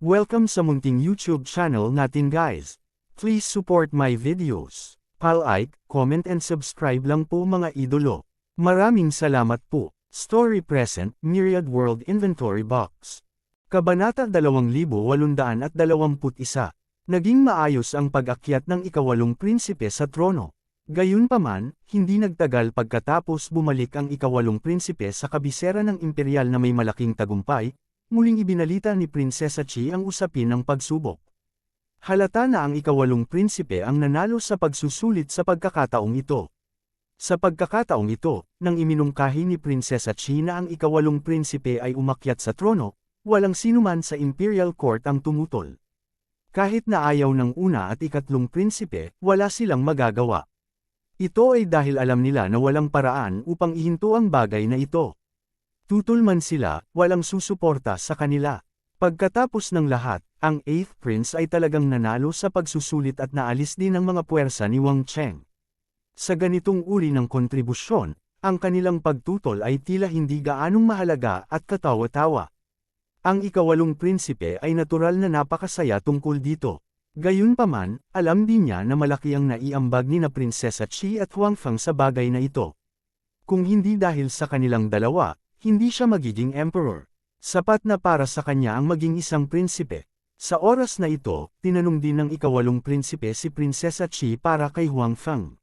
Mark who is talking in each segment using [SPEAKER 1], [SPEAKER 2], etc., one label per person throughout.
[SPEAKER 1] Welcome sa munting YouTube channel natin guys. Please support my videos. Like, comment and subscribe lang po mga idolo. Maraming salamat po. Story Present, Myriad World Inventory Box. Kabanata 2821. Naging maayos ang pag-akyat ng ikawalong prinsipe sa trono. Gayunpaman, hindi nagtagal pagkatapos bumalik ang ikawalong prinsipe sa kabisera ng imperial na may malaking tagumpay. Muling ibinalita ni Prinsesa Chi ang usapin ng pagsubok. Halata na ang ikawalong prinsipe ang nanalo sa pagsusulit sa pagkakataong ito. Sa pagkakataong ito, nang iminungkahi ni Prinsesa Chi na ang ikawalong prinsipe ay umakyat sa trono, walang sinuman sa Imperial Court ang tumutol. Kahit na ayaw ng una at ikatlong prinsipe, wala silang magagawa. Ito ay dahil alam nila na walang paraan upang ihinto ang bagay na ito. Tutol man sila, walang susuporta sa kanila. Pagkatapos ng lahat, ang 8th Prince ay talagang nanalo sa pagsusulit at naalis din ang mga puwersa ni Wang Cheng. Sa ganitong uri ng kontribusyon, ang kanilang pagtutol ay tila hindi gaanong mahalaga at katawa-tawa. Ang ikawalong prinsipe ay natural na napakasaya tungkol dito. Gayunpaman, alam din niya na malaki ang naiambag ni na Prinsesa Chi at Huang Feng sa bagay na ito. Kung hindi dahil sa kanilang dalawa, hindi siya magiging emperor. Sapat na para sa kanya ang maging isang prinsipe. Sa oras na ito, tinanong din ng ikawalong prinsipe si Prinsesa Chi para kay Huang Feng.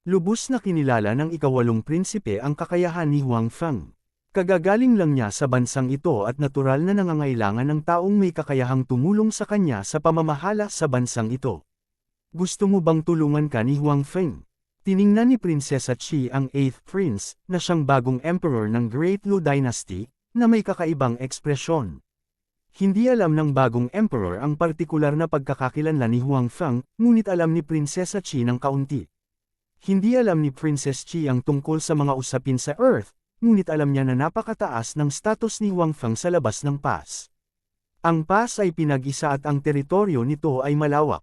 [SPEAKER 1] Lubos na kinilala ng ikawalong prinsipe ang kakayahan ni Huang Feng. Kagagaling lang niya sa bansang ito at natural na nangangailangan ng taong may kakayahang tumulong sa kanya sa pamamahala sa bansang ito. Gusto mo bang tulungan ka ni Huang Feng? Tiningnan ni Prinsesa Chi ang 8th Prince, na siyang bagong emperor ng Great Lu Dynasty, na may kakaibang ekspresyon. Hindi alam ng bagong emperor ang partikular na pagkakakilanlan ni Huang Feng, ngunit alam ni Prinsesa Chi ng kaunti. Hindi alam ni Princess Chi ang tungkol sa mga usapin sa Earth, ngunit alam niya na napakataas ng status ni Huang Feng sa labas ng pass. Ang pass ay pinag-isa at ang teritoryo nito ay malawak.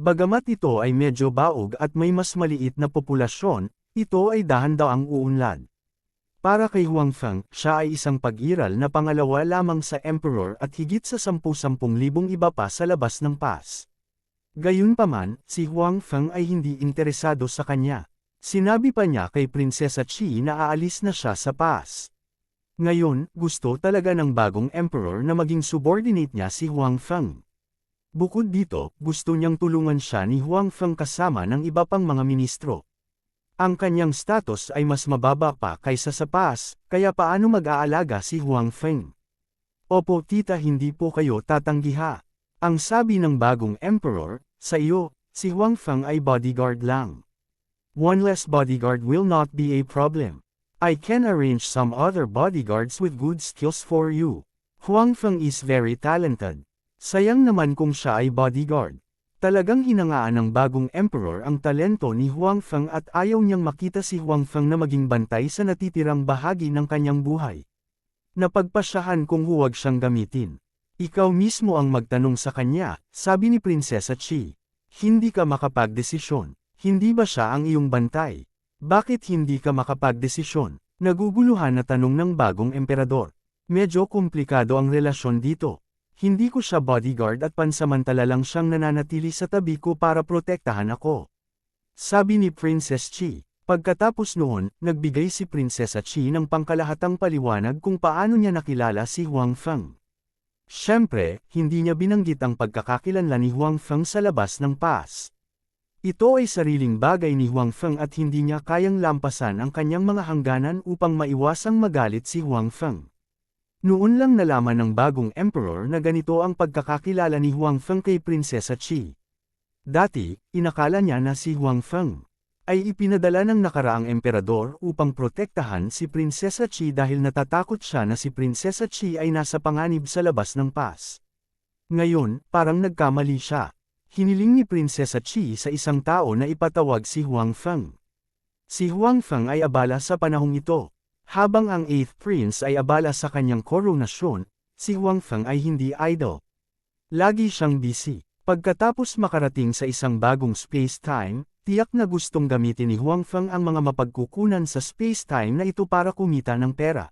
[SPEAKER 1] Bagamat ito ay medyo baog at may mas maliit na populasyon, ito ay dahan-daang uunlad. Para kay Huang Feng, siya ay isang pag-iral na pangalawa lamang sa emperor at higit sa 10,000 iba pa sa labas ng pass. Gayunpaman, si Huang Feng ay hindi interesado sa kanya. Sinabi pa niya kay Prinsesa Chi na aalis na siya sa pass. Ngayon, gusto talaga ng bagong emperor na maging subordinate niya si Huang Feng. Bukod dito, gusto niyang tulungan siya ni Huang Feng kasama ng iba pang mga ministro. Ang kanyang status ay mas mababa pa kaysa sa pass, kaya paano mag-aalaga si Huang Feng? Opo tita, hindi po kayo tatanggiha. Ang sabi ng bagong emperor, sa iyo, si Huang Feng ay bodyguard lang. One less bodyguard will not be a problem. I can arrange some other bodyguards with good skills for you. Huang Feng is very talented. Sayang naman kung siya ay bodyguard. Talagang hinangaan ng bagong emperor ang talento ni Huang Feng at ayaw niyang makita si Huang Feng na maging bantay sa natitirang bahagi ng kanyang buhay. Napagpasyahan kung huwag siyang gamitin. Ikaw mismo ang magtanong sa kanya, sabi ni Prinsesa Chi. Hindi ka makapagdesisyon. Hindi ba siya ang iyong bantay? Bakit hindi ka makapagdesisyon? Naguguluhan na tanong ng bagong emperador. Medyo komplikado ang relasyon dito. Hindi ko siya bodyguard at pansamantala lang siyang nananatili sa tabi ko para protektahan ako. Sabi ni Princess Chi. Pagkatapos noon, nagbigay si Prinsesa Chi ng pangkalahatang paliwanag kung paano niya nakilala si Huang Feng. Siyempre, hindi niya binanggit ang pagkakakilanlan ni Huang Feng sa labas ng pass. Ito ay sariling bagay ni Huang Feng at hindi niya kayang lampasan ang kanyang mga hangganan upang maiwasang magalit si Huang Feng. Noon lang nalaman ng bagong emperor na ganito ang pagkakakilala ni Huang Feng kay Prinsesa Chi. Dati, inakala niya na si Huang Feng ay ipinadala ng nakaraang emperador upang protektahan si Prinsesa Chi dahil natatakot siya na si Prinsesa Chi ay nasa panganib sa labas ng pass. Ngayon, parang nagkamali siya. Hiniling ni Prinsesa Chi sa isang tao na ipatawag si Huang Feng. Si Huang Feng ay abala sa panahong ito. Habang ang 8th Prince ay abala sa kanyang koronasyon, si Huang Feng ay hindi idle. Lagi siyang busy. Pagkatapos makarating sa isang bagong space-time, tiyak na gustong gamitin ni Huang Feng ang mga mapagkukunan sa space-time na ito para kumita ng pera.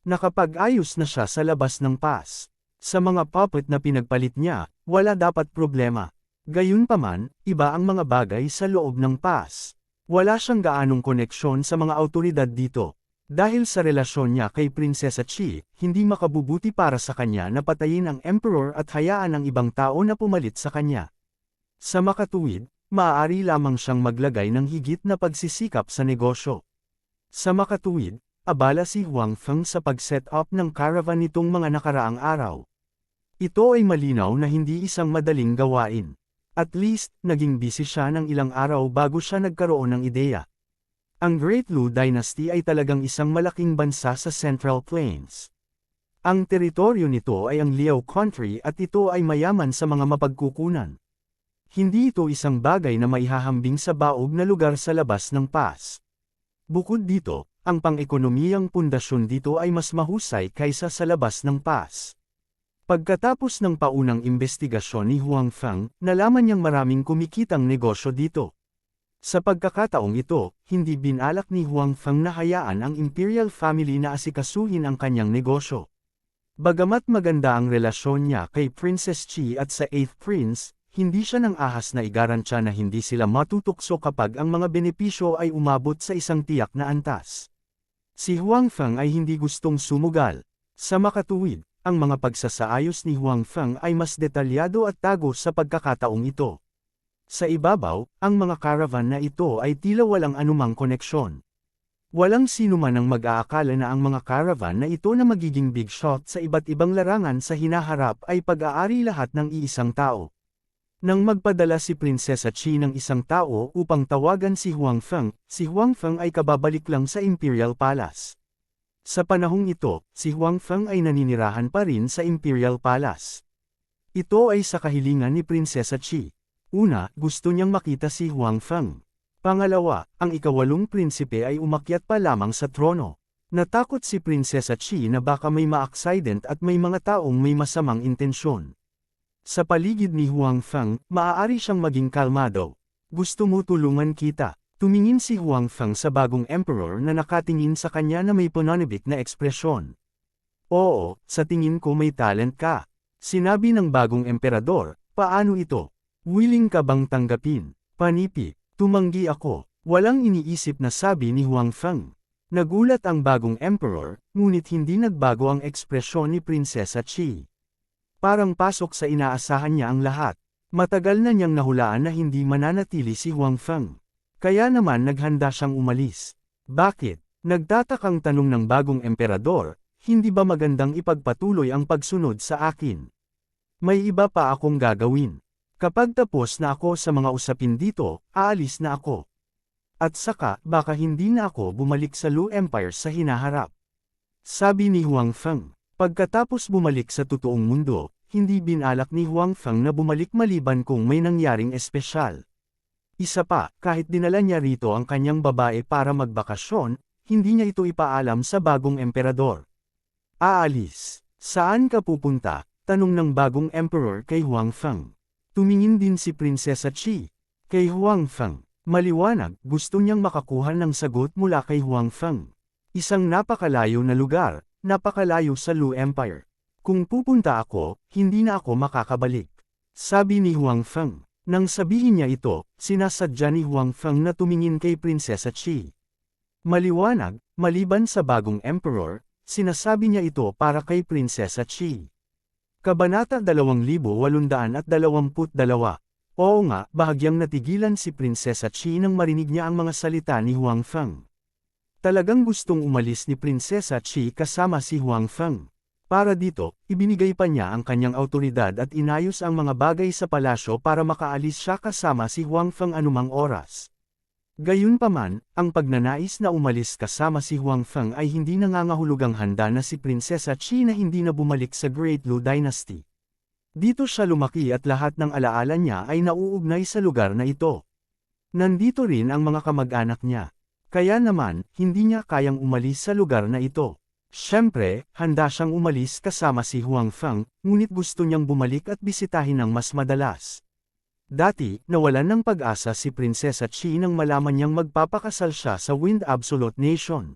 [SPEAKER 1] Nakapag-ayos na siya sa labas ng pass. Sa mga puppet na pinagpalit niya, wala dapat problema. Gayunpaman, iba ang mga bagay sa loob ng pass. Wala siyang gaanong koneksyon sa mga awtoridad dito. Dahil sa relasyon niya kay Prinsesa Chi, hindi makabubuti para sa kanya na patayin ang Emperor at hayaan ang ibang tao na pumalit sa kanya. Sa makatuwid, maaari lamang siyang maglagay ng higit na pagsisikap sa negosyo. Sa makatuwid, abala si Huang Feng sa pag-set up ng caravan nitong mga nakaraang araw. Ito ay malinaw na hindi isang madaling gawain. At least, naging busy siya ng ilang araw bago siya nagkaroon ng ideya. Ang Great Lu Dynasty ay talagang isang malaking bansa sa Central Plains. Ang teritoryo nito ay ang Liao Country at ito ay mayaman sa mga mapagkukunan. Hindi ito isang bagay na maihahambing sa baog na lugar sa labas ng pass. Bukod dito, ang pang-ekonomiyang pundasyon dito ay mas mahusay kaysa sa labas ng pass. Pagkatapos ng paunang investigasyon ni Huang Feng, nalaman niyang maraming kumikitang negosyo dito. Sa pagkakataong ito, hindi binalak ni Huang Feng na hayaan ang Imperial Family na asikasuhin ang kanyang negosyo. Bagamat maganda ang relasyon niya kay Princess Chi at sa 8th Prince, hindi siya nang ahas na igarantya na hindi sila matutukso kapag ang mga benepisyo ay umabot sa isang tiyak na antas. Si Huang Feng ay hindi gustong sumugal. Sa makatuwid, ang mga pagsasaayos ni Huang Feng ay mas detalyado at tago sa pagkakataong ito. Sa ibabaw, ang mga caravan na ito ay tila walang anumang koneksyon. Walang sino man ang mag-aakala na ang mga caravan na ito na magiging big shot sa iba't ibang larangan sa hinaharap ay pag-aari lahat ng iisang tao. Nang magpadala si Prinsesa Chi ng isang tao upang tawagan si Huang Feng ay kababalik lang sa Imperial Palace. Sa panahong ito, si Huang Feng ay naninirahan pa rin sa Imperial Palace. Ito ay sa kahilingan ni Prinsesa Chi. Una, gusto niyang makita si Huang Feng. Pangalawa, ang ika-8 prinsipe ay umakyat pa lamang sa trono. Natakot si Prinsesa Chi na baka may ma-accident at may mga taong may masamang intensyon. Sa paligid ni Huang Feng, maaari siyang maging kalmado. Gusto mo tulungan kita? Tumingin si Huang Feng sa bagong emperor na nakatingin sa kanya na may pananabik na ekspresyon. Oo, sa tingin ko may talent ka. Sinabi ng bagong emperador, paano ito? Willing ka bang tanggapin? Panipi, tumanggi ako. Walang iniisip na sabi ni Huang Feng. Nagulat ang bagong emperor, ngunit hindi nagbago ang ekspresyon ni Prinsesa Chi. Parang pasok sa inaasahan niya ang lahat. Matagal na niyang nahulaan na hindi mananatili si Huang Feng. Kaya naman naghanda siyang umalis. Bakit? Nagtatakang tanong ng bagong emperador, hindi ba magandang ipagpatuloy ang pagsunod sa akin? May iba pa akong gagawin. Kapag tapos na ako sa mga usapin dito, aalis na ako. At saka, baka hindi na ako bumalik sa Lu Empire sa hinaharap. Sabi ni Huang Feng. Pagkatapos bumalik sa totoong mundo, hindi binalak ni Huang Feng na bumalik maliban kung may nangyaring espesyal. Isa pa, kahit dinala niya rito ang kanyang babae para magbakasyon, hindi niya ito ipaalam sa bagong emperador. Aalis. Saan ka pupunta? Tanong ng bagong emperor kay Huang Feng. Tumingin din si Prinsesa Chi. Kay Huang Feng. Maliwanag, gusto niyang makakuha ng sagot mula kay Huang Feng. Isang napakalayo na lugar, napakalayo sa Lu Empire. Kung pupunta ako, hindi na ako makakabalik. Sabi ni Huang Feng. Nang sabihin niya ito, sinasadya ni Huang Feng na tumingin kay Prinsesa Chi. Maliwanag, maliban sa bagong emperor, sinasabi niya ito para kay Prinsesa Chi. Kabanata 2822. Oo nga, bahagyang natigilan si Prinsesa Chi nang marinig niya ang mga salita ni Huang Feng. Talagang gustong umalis ni Prinsesa Chi kasama si Huang Feng. Para dito, ibinigay pa niya ang kanyang awtoridad at inayos ang mga bagay sa palasyo para makaalis siya kasama si Huang Feng anumang oras. Gayunpaman, ang pagnanais na umalis kasama si Huang Feng ay hindi nangangahulugang handa na si Prinsesa Chi na hindi na bumalik sa Great Lu Dynasty. Dito siya lumaki at lahat ng alaala niya ay nauugnay sa lugar na ito. Nandito rin ang mga kamag-anak niya. Kaya naman, hindi niya kayang umalis sa lugar na ito. Siyempre, handa siyang umalis kasama si Huang Feng, ngunit gusto niyang bumalik at bisitahin ng mas madalas. Dati, nawalan ng pag-asa si Prinsesa Chi nang malaman niyang magpapakasal siya sa Wind Absolute Nation.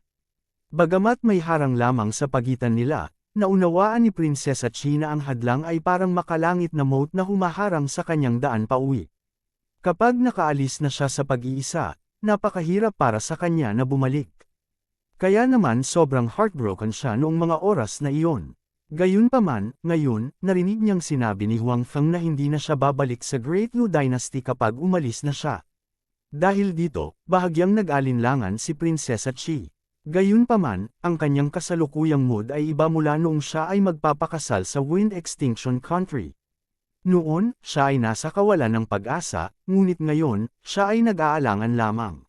[SPEAKER 1] Bagamat may harang lamang sa pagitan nila, naunawaan ni Prinsesa Chi na ang hadlang ay parang makalangit na moat na humaharang sa kanyang daan pauwi. Kapag nakaalis na siya sa pag-iisa, napakahirap para sa kanya na bumalik. Kaya naman sobrang heartbroken siya noong mga oras na iyon. Gayunpaman, ngayon, narinig niyang sinabi ni Huang Feng na hindi na siya babalik sa Great Lu Dynasty kapag umalis na siya. Dahil dito, bahagyang nag-alinlangan si Prinsesa Chi. Gayunpaman, ang kanyang kasalukuyang mood ay iba mula noong siya ay magpapakasal sa Wind Extinction Country. Noon, siya ay nasa kawalan ng pag-asa, ngunit ngayon, siya ay nag-aalangan lamang.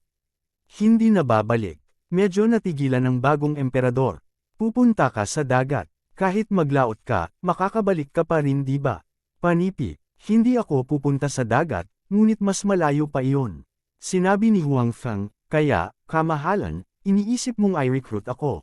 [SPEAKER 1] Hindi na babalik. Medyo natigilan ng bagong emperador. Pupunta ka sa dagat. Kahit maglaot ka, makakabalik ka pa rin di ba? Panipi, hindi ako pupunta sa dagat, ngunit mas malayo pa iyon. Sinabi ni Huang Feng, kaya, kamahalan, iniisip mong i-recruit ako.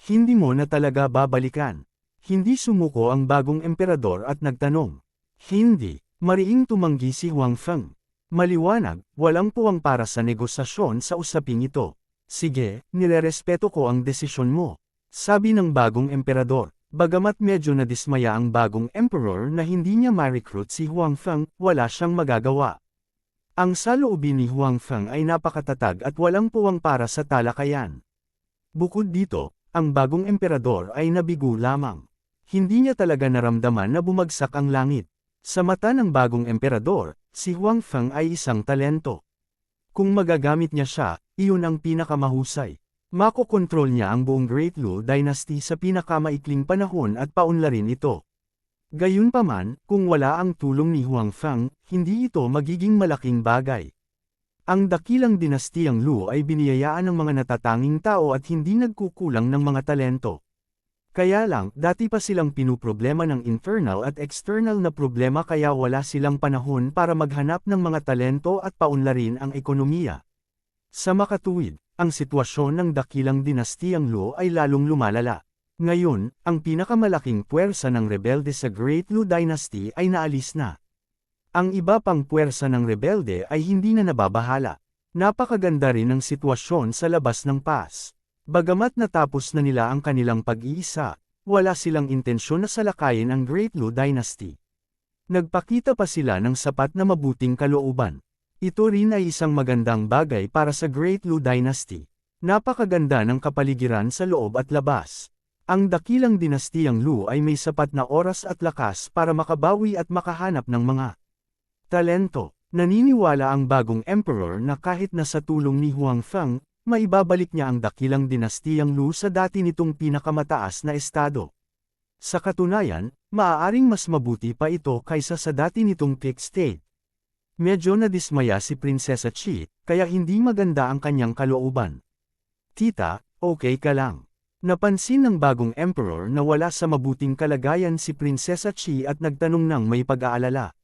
[SPEAKER 1] Hindi mo na talaga babalikan. Hindi sumuko ang bagong emperador at nagtanong. Hindi, mariing tumanggi si Huang Feng. Maliwanag, walang puwang para sa negosasyon sa usaping ito. Sige, nirerespeto ko ang desisyon mo. Sabi ng bagong emperador, bagamat medyo nadismaya ang bagong emperor na hindi niya ma-recruit si Huang Feng, wala siyang magagawa. Ang saloobin ni Huang Feng ay napakatatag at walang puwang para sa talakayan. Bukod dito, ang bagong emperador ay nabigo lamang. Hindi niya talaga naramdaman na bumagsak ang langit. Sa mata ng bagong emperador, si Huang Feng ay isang talento. Kung magagamit niya siya, iyon ang pinakamahusay. Makokontrol niya ang buong Great Lu Dynasty sa pinakamaikling panahon at paunlarin ito. Gayunpaman, kung wala ang tulong ni Huang Feng, hindi ito magiging malaking bagay. Ang dakilang dinastiyang Lu ay biniyayaan ng mga natatanging tao at hindi nagkukulang ng mga talento. Kaya lang, dati pa silang pinuproblema ng internal at external na problema kaya wala silang panahon para maghanap ng mga talento at paunlarin ang ekonomiya. Sa makatuwid, ang sitwasyon ng dakilang dinastiyang Lu ay lalong lumalala. Ngayon, ang pinakamalaking puwersa ng rebelde sa Great Lu Dynasty ay naalis na. Ang iba pang puwersa ng rebelde ay hindi na nababahala. Napakaganda rin ang sitwasyon sa labas ng pass. Bagamat natapos na nila ang kanilang pag-iisa, wala silang intensyon na salakayin ang Great Lu Dynasty. Nagpakita pa sila ng sapat na mabuting kalooban. Ito rin ay isang magandang bagay para sa Great Lu Dynasty. Napakaganda ng kapaligiran sa loob at labas. Ang dakilang dinastiyang Lu ay may sapat na oras at lakas para makabawi at makahanap ng mga talento. Naniniwala ang bagong emperor na kahit na sa tulong ni Huang Feng, maibabalik niya ang dakilang dinastiyang Lu sa dati nitong pinakamataas na estado. Sa katunayan, maaaring mas mabuti pa ito kaysa sa dati nitong peak state. Medyo nadismaya si Prinsesa Chi, kaya hindi maganda ang kanyang kalooban. Tita, okay ka lang. Napansin ng bagong emperor na wala sa mabuting kalagayan si Prinsesa Chi at nagtanong ng may pag-aalala.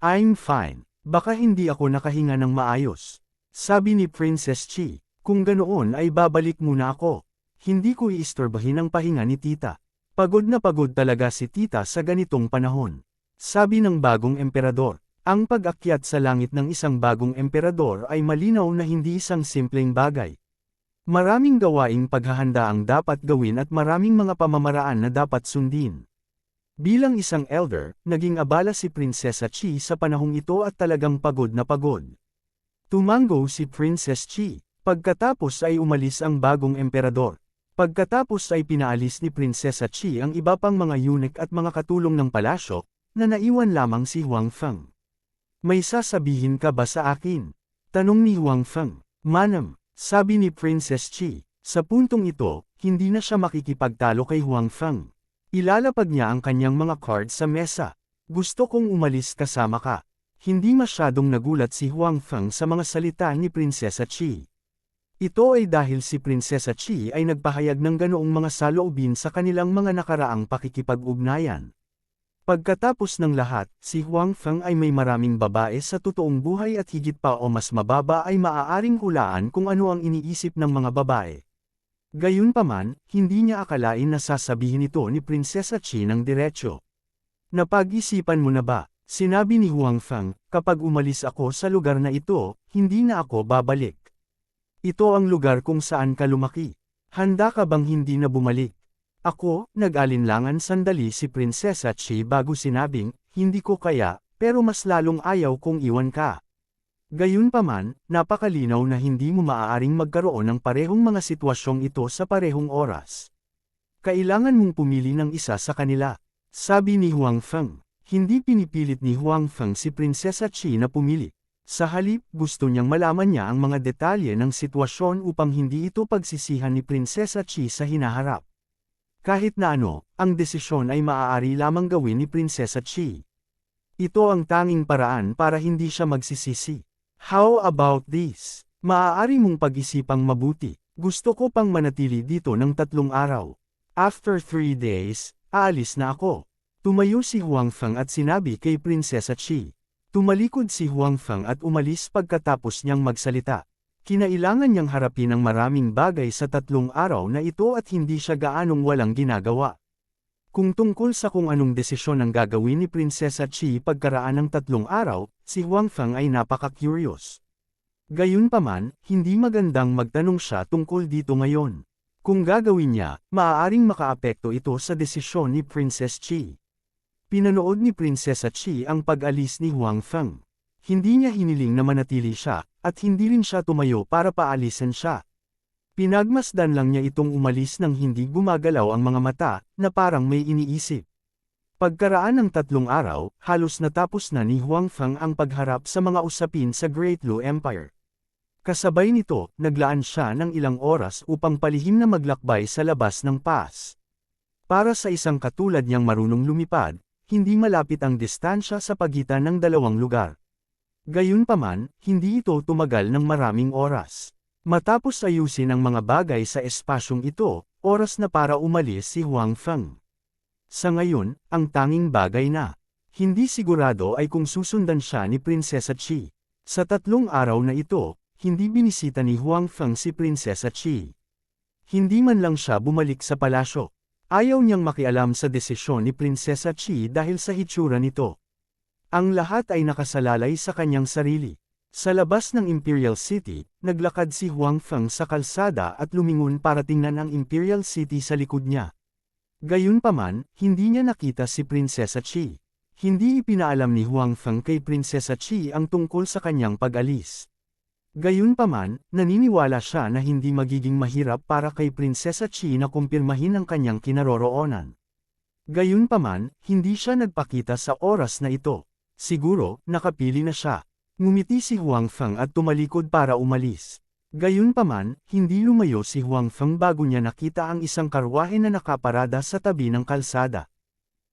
[SPEAKER 1] I'm fine, baka hindi ako nakahinga ng maayos. Sabi ni Princess Chi, kung ganoon ay babalik muna ako. Hindi ko iistorbahin ang pahinga ni tita. Pagod na pagod talaga si tita sa ganitong panahon. Sabi ng bagong emperador. Ang pag-akyat sa langit ng isang bagong emperador ay malinaw na hindi isang simpleng bagay. Maraming gawaing paghahanda ang dapat gawin at maraming mga pamamaraan na dapat sundin. Bilang isang elder, naging abala si Prinsesa Chi sa panahong ito at talagang pagod na pagod. Tumango si Princess Chi. Pagkatapos ay umalis ang bagong emperador. Pagkatapos ay pinaalis ni Prinsesa Chi ang iba pang mga eunuch at mga katulong ng palasyo, na naiwan lamang si Huang Feng. May sasabihin ka ba sa akin? Tanong ni Huang Feng. Manam, sabi ni Princess Chi. Sa puntong ito, hindi na siya makikipagtalo kay Huang Feng. Ilalapag niya ang kanyang mga cards sa mesa. Gusto kong umalis kasama ka. Hindi masyadong nagulat si Huang Feng sa mga salita ni Prinsesa Chi. Ito ay dahil si Prinsesa Chi ay nagpahayag ng ganoong mga saloobin sa kanilang mga nakaraang pakikipag-ugnayan. Pagkatapos ng lahat, si Huang Feng ay may maraming babae sa totoong buhay at higit pa o mas mababa ay maaaring hulaan kung ano ang iniisip ng mga babae. Gayunpaman, hindi niya akalain na sasabihin ito ni Prinsesa Chi ng diretsyo. Napag-isipan mo na ba? Sinabi ni Huang Feng, kapag umalis ako sa lugar na ito, hindi na ako babalik. Ito ang lugar kung saan ka lumaki. Handa ka bang hindi na bumalik? Ako, nag-alinlangan sandali si Prinsesa Chi bago sinabing, hindi ko kaya, pero mas lalong ayaw kong iwan ka. Gayunpaman, napakalinaw na hindi mo maaaring magkaroon ng parehong mga sitwasyong ito sa parehong oras. Kailangan mong pumili ng isa sa kanila. Sabi ni Huang Feng. Hindi pinipilit ni Huang Feng si Prinsesa Chi na pumili. Sa halip, gusto niyang malaman niya ang mga detalye ng sitwasyon upang hindi ito pagsisihan ni Prinsesa Chi sa hinaharap. Kahit na ano, ang desisyon ay maaari lamang gawin ni Prinsesa Chi. Ito ang tanging paraan para hindi siya magsisisi. How about this? Maaari mong pag-isipang mabuti. Gusto ko pang manatili dito ng 3 araw. After 3 days, aalis na ako. Tumayo si Huang Feng at sinabi kay Prinsesa Chi. Tumalikod si Huang Feng at umalis pagkatapos niyang magsalita. Kinailangan niyang harapin ang maraming bagay sa 3 araw na ito at hindi siya gaanong walang ginagawa. Kung tungkol sa kung anong desisyon ang gagawin ni Prinsesa Chi pagkaraan ng 3 araw, si Huang Feng ay napaka-curious. Gayunpaman, hindi magandang magtanong siya tungkol dito ngayon. Kung gagawin niya, maaaring makaapekto ito sa desisyon ni Princess Chi. Pinanood ni Prinsesa Chi ang pag-alis ni Huang Feng. Hindi niya hiniling na manatili siya, at hindi rin siya tumayo para paalisan siya. Pinagmasdan lang niya itong umalis nang hindi gumagalaw ang mga mata, na parang may iniisip. Pagkaraan ng 3 araw, halos natapos na ni Huang Feng ang pagharap sa mga usapin sa Great Lu Empire. Kasabay nito, naglaan siya ng ilang oras upang palihim na maglakbay sa labas ng pass. Para sa isang katulad niyang marunong lumipad, hindi malapit ang distansya sa pagitan ng 2 lugar. Gayunpaman, hindi ito tumagal ng maraming oras. Matapos ayusin ang mga bagay sa espasyong ito, oras na para umalis si Huang Feng. Sa ngayon, ang tanging bagay na hindi sigurado ay kung susundan siya ni Prinsesa Chi. Sa 3 araw na ito, hindi binisita ni Huang Feng si Prinsesa Chi. Hindi man lang siya bumalik sa palasyo. Ayaw niyang makialam sa desisyon ni Prinsesa Chi dahil sa hitsura nito. Ang lahat ay nakasalalay sa kanyang sarili. Sa labas ng Imperial City, naglakad si Huang Feng sa kalsada at lumingon para tingnan ang Imperial City sa likod niya. Gayunpaman, hindi niya nakita si Prinsesa Chi. Hindi ipinaalam ni Huang Feng kay Prinsesa Chi ang tungkol sa kanyang pag-alis. Gayunpaman, naniniwala siya na hindi magiging mahirap para kay Prinsesa Chi na kumpirmahin ang kanyang kinaroroonan. Gayunpaman, hindi siya nagpakita sa oras na ito. Siguro, nakapili na siya. Ngumiti si Huang Feng at tumalikod para umalis. Gayunpaman, hindi lumayo si Huang Feng bago niya nakita ang isang karwahe na nakaparada sa tabi ng kalsada.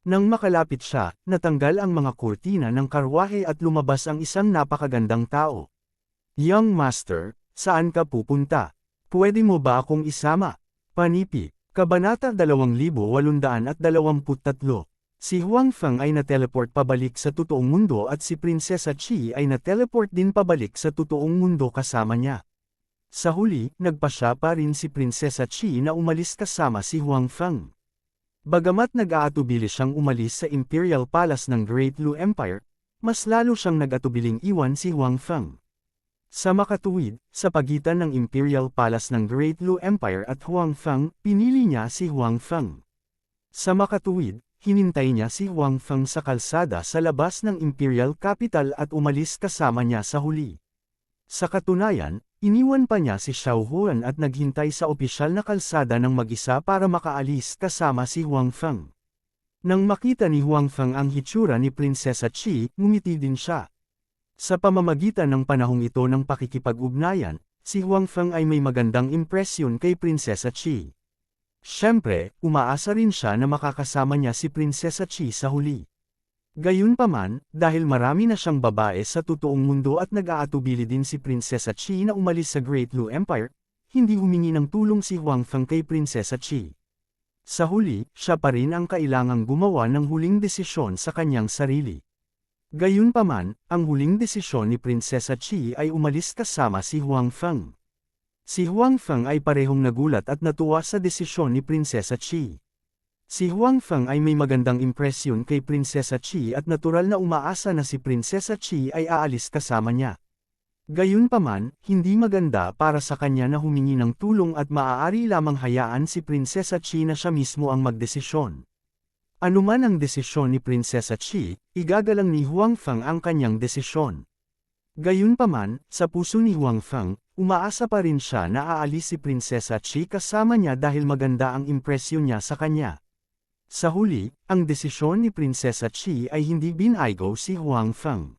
[SPEAKER 1] Nang makalapit siya, natanggal ang mga kurtina ng karwahe at lumabas ang isang napakagandang tao. Young Master, saan ka pupunta? Pwede mo ba akong isama? Panipi, Kabanata 2823. Si Huang Feng ay na-teleport pabalik sa totoong mundo at si Prinsesa Chi ay na-teleport din pabalik sa totoong mundo kasama niya. Sa huli, nagpasya pa rin si Prinsesa Chi na umalis kasama si Huang Feng. Bagamat nag-aatubili siyang umalis sa Imperial Palace ng Great Lu Empire, mas lalo siyang nag-atubiling iwan si Huang Feng. Sa makatuwid, sa pagitan ng Imperial Palace ng Great Lu Empire at Huang Feng, pinili niya si Huang Feng. Sa makatuwid, hinintay niya si Huang Feng sa kalsada sa labas ng Imperial Capital at umalis kasama niya sa huli. Sa katunayan, iniwan pa niya si Xiao Huan at naghintay sa opisyal na kalsada ng mag-isa para makaalis kasama si Huang Feng. Nang makita ni Huang Feng ang hitsura ni Prinsesa Chi, ngumiti din siya. Sa pamamagitan ng panahong ito ng pakikipag-ugnayan, si Huang Feng ay may magandang impresyon kay Prinsesa Chi. Siyempre, umaasa rin siya na makakasama niya si Prinsesa Chi sa huli. Gayunpaman, dahil marami na siyang babae sa totoong mundo at nag-aatubili din si Prinsesa Chi na umalis sa Great Lu Empire, hindi humingi ng tulong si Huang Feng kay Prinsesa Chi. Sa huli, siya pa rin ang kailangang gumawa ng huling desisyon sa kanyang sarili. Gayunpaman, ang huling desisyon ni Prinsesa Chi ay umalis kasama si Huang Feng. Si Huang Feng ay parehong nagulat at natuwa sa desisyon ni Prinsesa Chi. Si Huang Feng ay may magandang impresyon kay Prinsesa Chi at natural na umaasa na si Prinsesa Chi ay aalis kasama niya. Gayunpaman, hindi maganda para sa kanya na humingi ng tulong at maaari lamang hayaan si Prinsesa Chi na siya mismo ang magdesisyon. Anuman ang desisyon ni Prinsesa Chi, igagalang ni Huang Feng ang kanyang desisyon. Gayunpaman, sa puso ni Huang Feng, umaasa pa rin siya na aalis si Prinsesa Chi kasama niya dahil maganda ang impresyon niya sa kanya. Sa huli, ang desisyon ni Prinsesa Chi ay hindi binaygo si Huang Feng.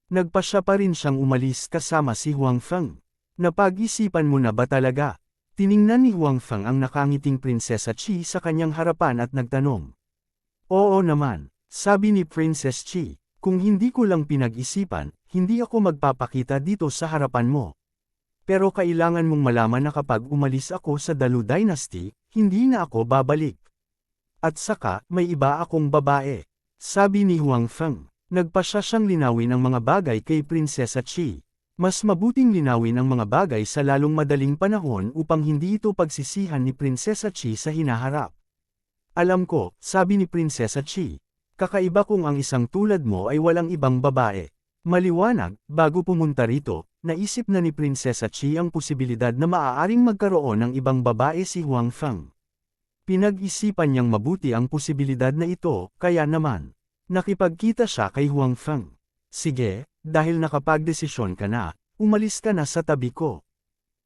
[SPEAKER 1] Nagpasya pa rin siyang umalis kasama si Huang Feng. Napag-isipan mo na ba talaga? Tiningnan ni Huang Feng ang nakangiting Prinsesa Chi sa kanyang harapan at nagtanong. Oo naman, sabi ni Princess Chi, kung hindi ko lang pinag-isipan, hindi ako magpapakita dito sa harapan mo. Pero kailangan mong malaman na kapag umalis ako sa Dalu Dynasty, hindi na ako babalik. At saka, may iba akong babae. Sabi ni Huang Feng. Nagpasya siyang linawin ang mga bagay kay Prinsesa Chi. Mas mabuting linawin ang mga bagay sa lalong madaling panahon upang hindi ito pagsisihan ni Prinsesa Chi sa hinaharap. Alam ko, sabi ni Prinsesa Chi. Kakaiba kung ang isang tulad mo ay walang ibang babae. Maliwanag, bago pumunta rito, naisip na ni Prinsesa Chi ang posibilidad na maaaring magkaroon ng ibang babae si Huang Feng. Pinag-isipan niyang mabuti ang posibilidad na ito, kaya naman. Nakipagkita siya kay Huang Feng. Sige, dahil nakapagdesisyon ka na, umalis ka na sa tabi ko.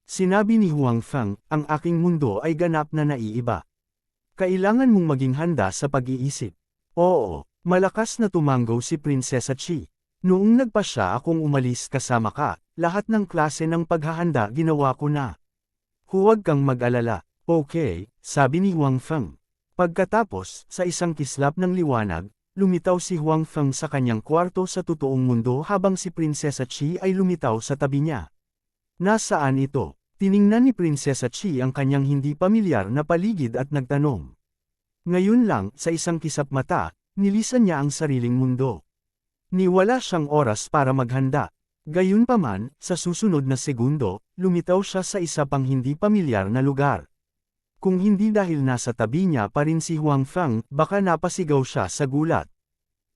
[SPEAKER 1] Sinabi ni Huang Feng, ang aking mundo ay ganap na naiiba. Kailangan mong maging handa sa pag-iisip. Oo, malakas na tumanggaw si Prinsesa Chi. Noong nagpasya akong umalis kasama ka, lahat ng klase ng paghahanda ginawa ko na. Huwag kang mag-alala. Okay, sabi ni Huang Feng. Pagkatapos, sa isang kislap ng liwanag, lumitaw si Huang Feng sa kanyang kwarto sa totoong mundo habang si Prinsesa Chi ay lumitaw sa tabi niya. Nasaan ito? Tiningnan ni Prinsesa Chi ang kanyang hindi pamilyar na paligid at nagtanong. Ngayon lang, sa isang kisap mata, nilisan niya ang sariling mundo. Niwala siyang oras para maghanda. Gayunpaman, sa susunod na segundo, lumitaw siya sa isa pang hindi pamilyar na lugar. Kung hindi dahil nasa tabi niya pa rin si Huang Feng, baka napasigaw siya sa gulat.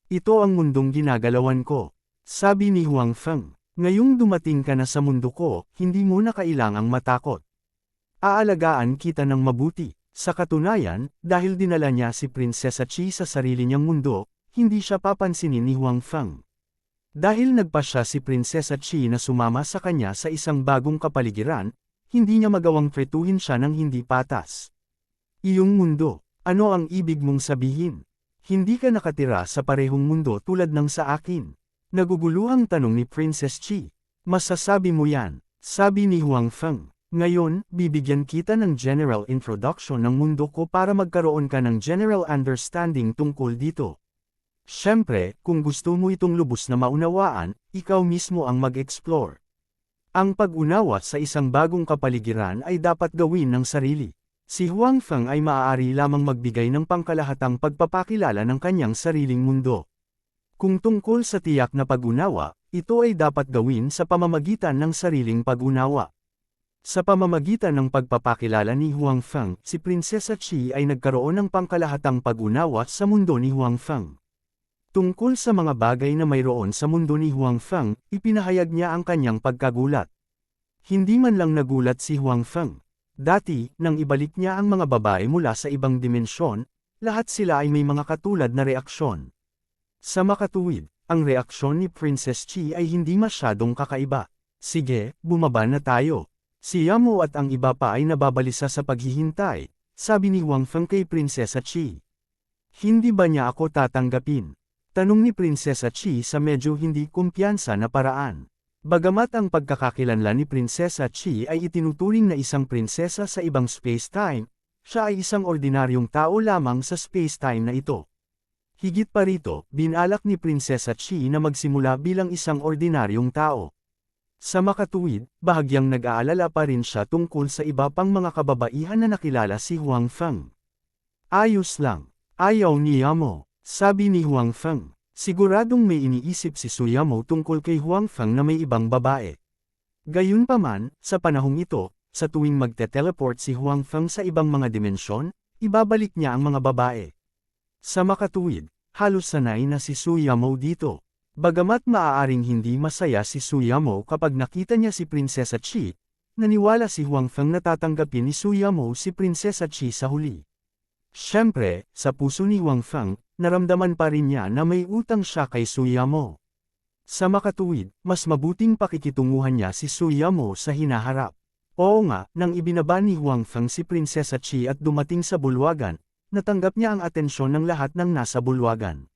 [SPEAKER 1] Ito ang mundong ginagalawan ko. Sabi ni Huang Feng, ngayong dumating ka na sa mundo ko, hindi mo na kailangang matakot. Aalagaan kita ng mabuti. Sa katunayan, dahil dinala niya si Prinsesa Chi sa sarili niyang mundo, hindi siya papansinin ni Huang Feng. Dahil nagpasya si Prinsesa Chi na sumama sa kanya sa isang bagong kapaligiran, hindi niya magawang tretuhin siya ng hindi patas. Iyong mundo, ano ang ibig mong sabihin? Hindi ka nakatira sa parehong mundo tulad ng sa akin. Naguguluhang tanong ni Princess Chi. Masasabi mo yan, sabi ni Huang Feng. Ngayon, bibigyan kita ng general introduction ng mundo ko para magkaroon ka ng general understanding tungkol dito. Siyempre, kung gusto mo itong lubos na maunawaan, ikaw mismo ang mag-explore. Ang pag-unawa sa isang bagong kapaligiran ay dapat gawin ng sarili. Si Huang Feng ay maaari lamang magbigay ng pangkalahatang pagpapakilala ng kanyang sariling mundo. Kung tungkol sa tiyak na pag-unawa, ito ay dapat gawin sa pamamagitan ng sariling pag-unawa. Sa pamamagitan ng pagpapakilala ni Huang Feng, si Prinsesa Chi ay nagkaroon ng pangkalahatang pag-unawa sa mundo ni Huang Feng. Tungkol sa mga bagay na mayroon sa mundo ni Huang Feng, ipinahayag niya ang kanyang pagkagulat. Hindi man lang nagulat si Huang Feng. Dati, nang ibalik niya ang mga babae mula sa ibang dimensyon, lahat sila ay may mga katulad na reaksyon. Sa makatuwid, ang reaksyon ni Princess Chi ay hindi masyadong kakaiba. Sige, bumaba na tayo. Si Yamo at ang iba pa ay nababalisa sa paghihintay, sabi ni Huang Feng kay Prinsesa Chi. Hindi ba niya ako tatanggapin? Tanong ni Prinsesa Chi sa medyo hindi kumpiyansa na paraan. Bagamat ang pagkakakilanlan ni Prinsesa Chi ay itinuturing na isang prinsesa sa ibang space-time, siya ay isang ordinaryong tao lamang sa space-time na ito. Higit pa rito, binalak ni Prinsesa Chi na magsimula bilang isang ordinaryong tao. Sa makatuwid, bahagyang nag-aalala pa rin siya tungkol sa iba pang mga kababaihan na nakilala si Huang Feng. Ayos lang. Ayaw ni Yamo. Sabi ni Huang Feng, siguradong may iniisip si Suyamo tungkol kay Huang Feng na may ibang babae. Gayunpaman, sa panahong ito, sa tuwing magte-teleport si Huang Feng sa ibang mga dimensyon, ibabalik niya ang mga babae. Sa makatuwid, halos sanay na si Suyamo dito. Bagamat maaaring hindi masaya si Suyamo kapag nakita niya si Prinsesa Chi, naniwala si Huang Feng na tatanggapin ni Suyamo si Prinsesa Chi sa huli. Siyempre, sa puso ni Huang Feng, naramdaman pa rin niya na may utang siya kay Suyamo. Sa makatuwid, mas mabuting pakikitunguhan niya si Suyamo sa hinaharap. Oo nga, nang ibinaba ni Huang Feng si Prinsesa Chi at dumating sa bulwagan, natanggap niya ang atensyon ng lahat ng nasa bulwagan.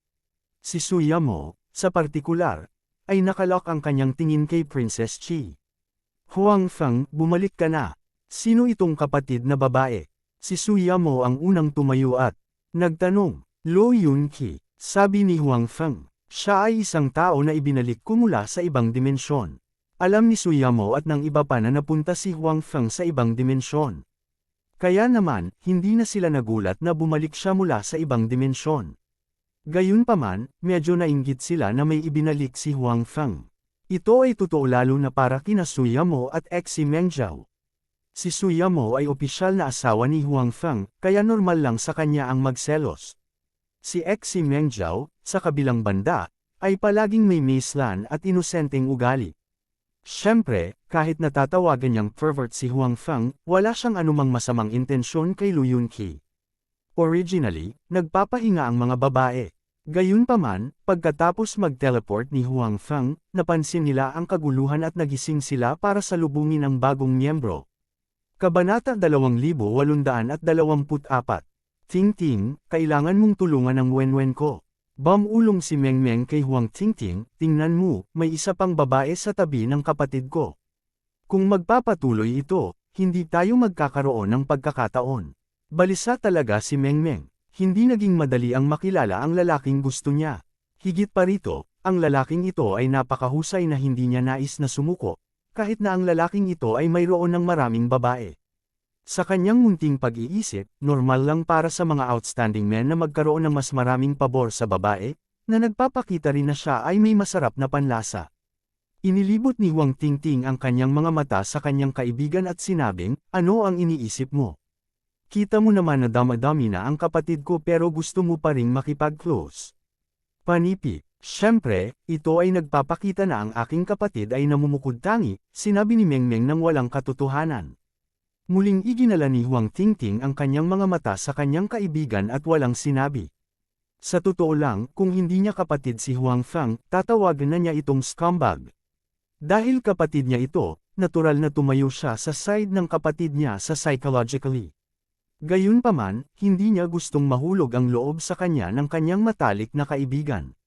[SPEAKER 1] Si Suyamo, sa partikular, ay nakalok ang kanyang tingin kay Princess Chi. Huang Feng, bumalik ka na. Sino itong kapatid na babae? Si Suyamo ang unang tumayo at nagtanong. Lo Yunqi, sabi ni Huang Feng. Siya ay isang tao na ibinalik ko mula sa ibang dimensyon. Alam ni Suyamo at ng iba pa na napunta si Huang Feng sa ibang dimensyon. Kaya naman, hindi na sila nagulat na bumalik siya mula sa ibang dimensyon. Gayunpaman, medyo nainggit sila na may ibinalik si Huang Feng. Ito ay totoo lalo na para kina Suyamo at ex si Mengzhao. Si Suyamo ay opisyal na asawa ni Huang Feng, kaya normal lang sa kanya ang magselos. Si ex si Mengzhao, sa kabilang banda, ay palaging may maislan at inosenteng ugali. Siyempre, kahit natatawagan niyang pervert si Huang Feng, wala siyang anumang masamang intensyon kay Lu Yunqi. Originally, nagpapahinga ang mga babae. Gayunpaman, pagkatapos mag-teleport ni Huang Feng, napansin nila ang kaguluhan at nagising sila para salubungin ang bagong miyembro. Kabanata 2824. Ting-ting, kailangan mong tulungan ang Wenwen ko. Bumulong si Mengmeng kay Huang Tingting, tingnan mo, may isa pang babae sa tabi ng kapatid ko. Kung magpapatuloy ito, hindi tayo magkakaroon ng pagkakataon. Balisa talaga si Mengmeng. Hindi naging madali ang makilala ang lalaking gusto niya. Higit pa rito, ang lalaking ito ay napakahusay na hindi niya nais na sumuko, kahit na ang lalaking ito ay mayroon ng maraming babae. Sa kanyang munting pag-iisip, normal lang para sa mga outstanding men na magkaroon ng mas maraming pabor sa babae, na nagpapakita rin na siya ay may masarap na panlasa. Inilibot ni Huang Tingting ang kanyang mga mata sa kanyang kaibigan at sinabing, ano ang iniisip mo? Kita mo naman na damadami na ang kapatid ko pero gusto mo pa ring makipag-close. Panipi, syempre, ito ay nagpapakita na ang aking kapatid ay namumukod-tangi, sinabi ni Mengmeng nang walang katotohanan. Muling iginala ni Huang Tingting ang kanyang mga mata sa kanyang kaibigan at walang sinabi. Sa totoo lang, kung hindi niya kapatid si Huang Feng, tatawagan na niya itong scumbag. Dahil kapatid niya ito, natural na tumayo siya sa side ng kapatid niya sa psychologically. Gayunpaman, hindi niya gustong mahulog ang loob sa kanya ng kanyang matalik na kaibigan.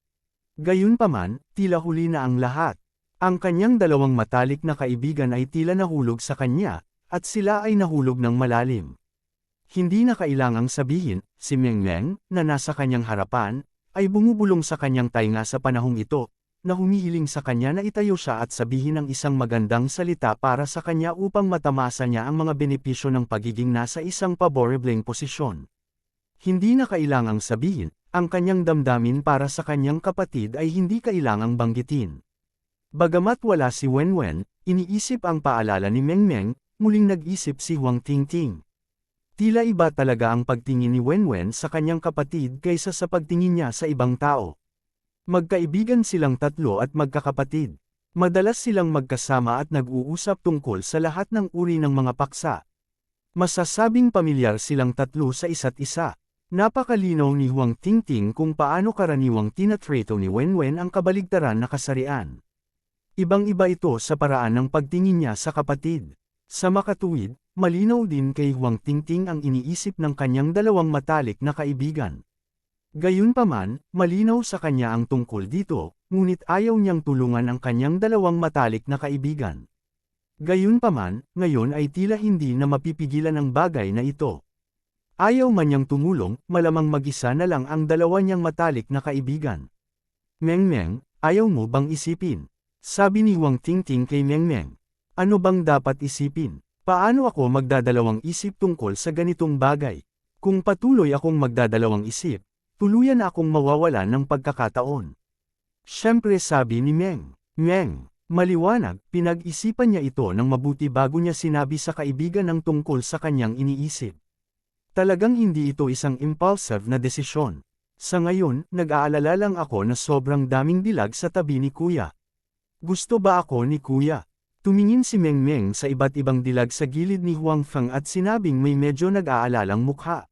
[SPEAKER 1] Gayunpaman, tila huli na ang lahat. Ang kanyang dalawang matalik na kaibigan ay tila nahulog sa kanya, at sila ay nahulog ng malalim. Hindi na kailangang sabihin, si Mengmeng, na nasa kanyang harapan, ay bumubulong sa kanyang tainga sa panahong ito, na humihiling sa kanya na itayo siya at sabihin ng isang magandang salita para sa kanya upang matamasa niya ang mga benepisyo ng pagiging nasa isang paborebleng posisyon. Hindi na kailangang sabihin, ang kanyang damdamin para sa kanyang kapatid ay hindi kailangang banggitin. Bagamat wala si Wenwen, iniisip ang paalala ni Mengmeng, muling nag-isip si Huang Tingting. Tila iba talaga ang pagtingin ni Wenwen sa kanyang kapatid kaysa sa pagtingin niya sa ibang tao. Magkaibigan silang tatlo at magkakapatid. Madalas silang magkasama at nag-uusap tungkol sa lahat ng uri ng mga paksa. Masasabing pamilyar silang tatlo sa isa't isa. Napakalinaw ni Huang Tingting kung paano karaniwang tinatrato ni Wenwen ang kabaligtaran na kasarian. Ibang-iba ito sa paraan ng pagtingin niya sa kapatid. Sa makatuwid, malinaw din kay Huang Tingting ang iniisip ng kanyang dalawang matalik na kaibigan. Gayunpaman, malinaw sa kanya ang tungkol dito, ngunit ayaw niyang tulungan ang kanyang dalawang matalik na kaibigan. Gayunpaman, ngayon ay tila hindi na mapipigilan ang bagay na ito. Ayaw man niyang tumulong, malamang mag-isa na lang ang dalawa niyang matalik na kaibigan. Mengmeng, ayaw mo bang isipin? Sabi ni Huang Tingting kay Mengmeng. Ano bang dapat isipin? Paano ako magdadalawang isip tungkol sa ganitong bagay? Kung patuloy akong magdadalawang isip, tuluyan akong mawawalan ng pagkakataon. Siyempre sabi ni Meng. Meng, maliwanag, pinag-isipan niya ito ng mabuti bago niya sinabi sa kaibigan ang tungkol sa kanyang iniisip. Talagang hindi ito isang impulsive na desisyon. Sa ngayon, nag-aalala lang ako na sobrang daming dilag sa tabi ni Kuya. Gusto ba ako ni Kuya? Tumingin si Mengmeng sa iba't ibang dilag sa gilid ni Huang Feng at sinabing may medyo nag-aalalang mukha.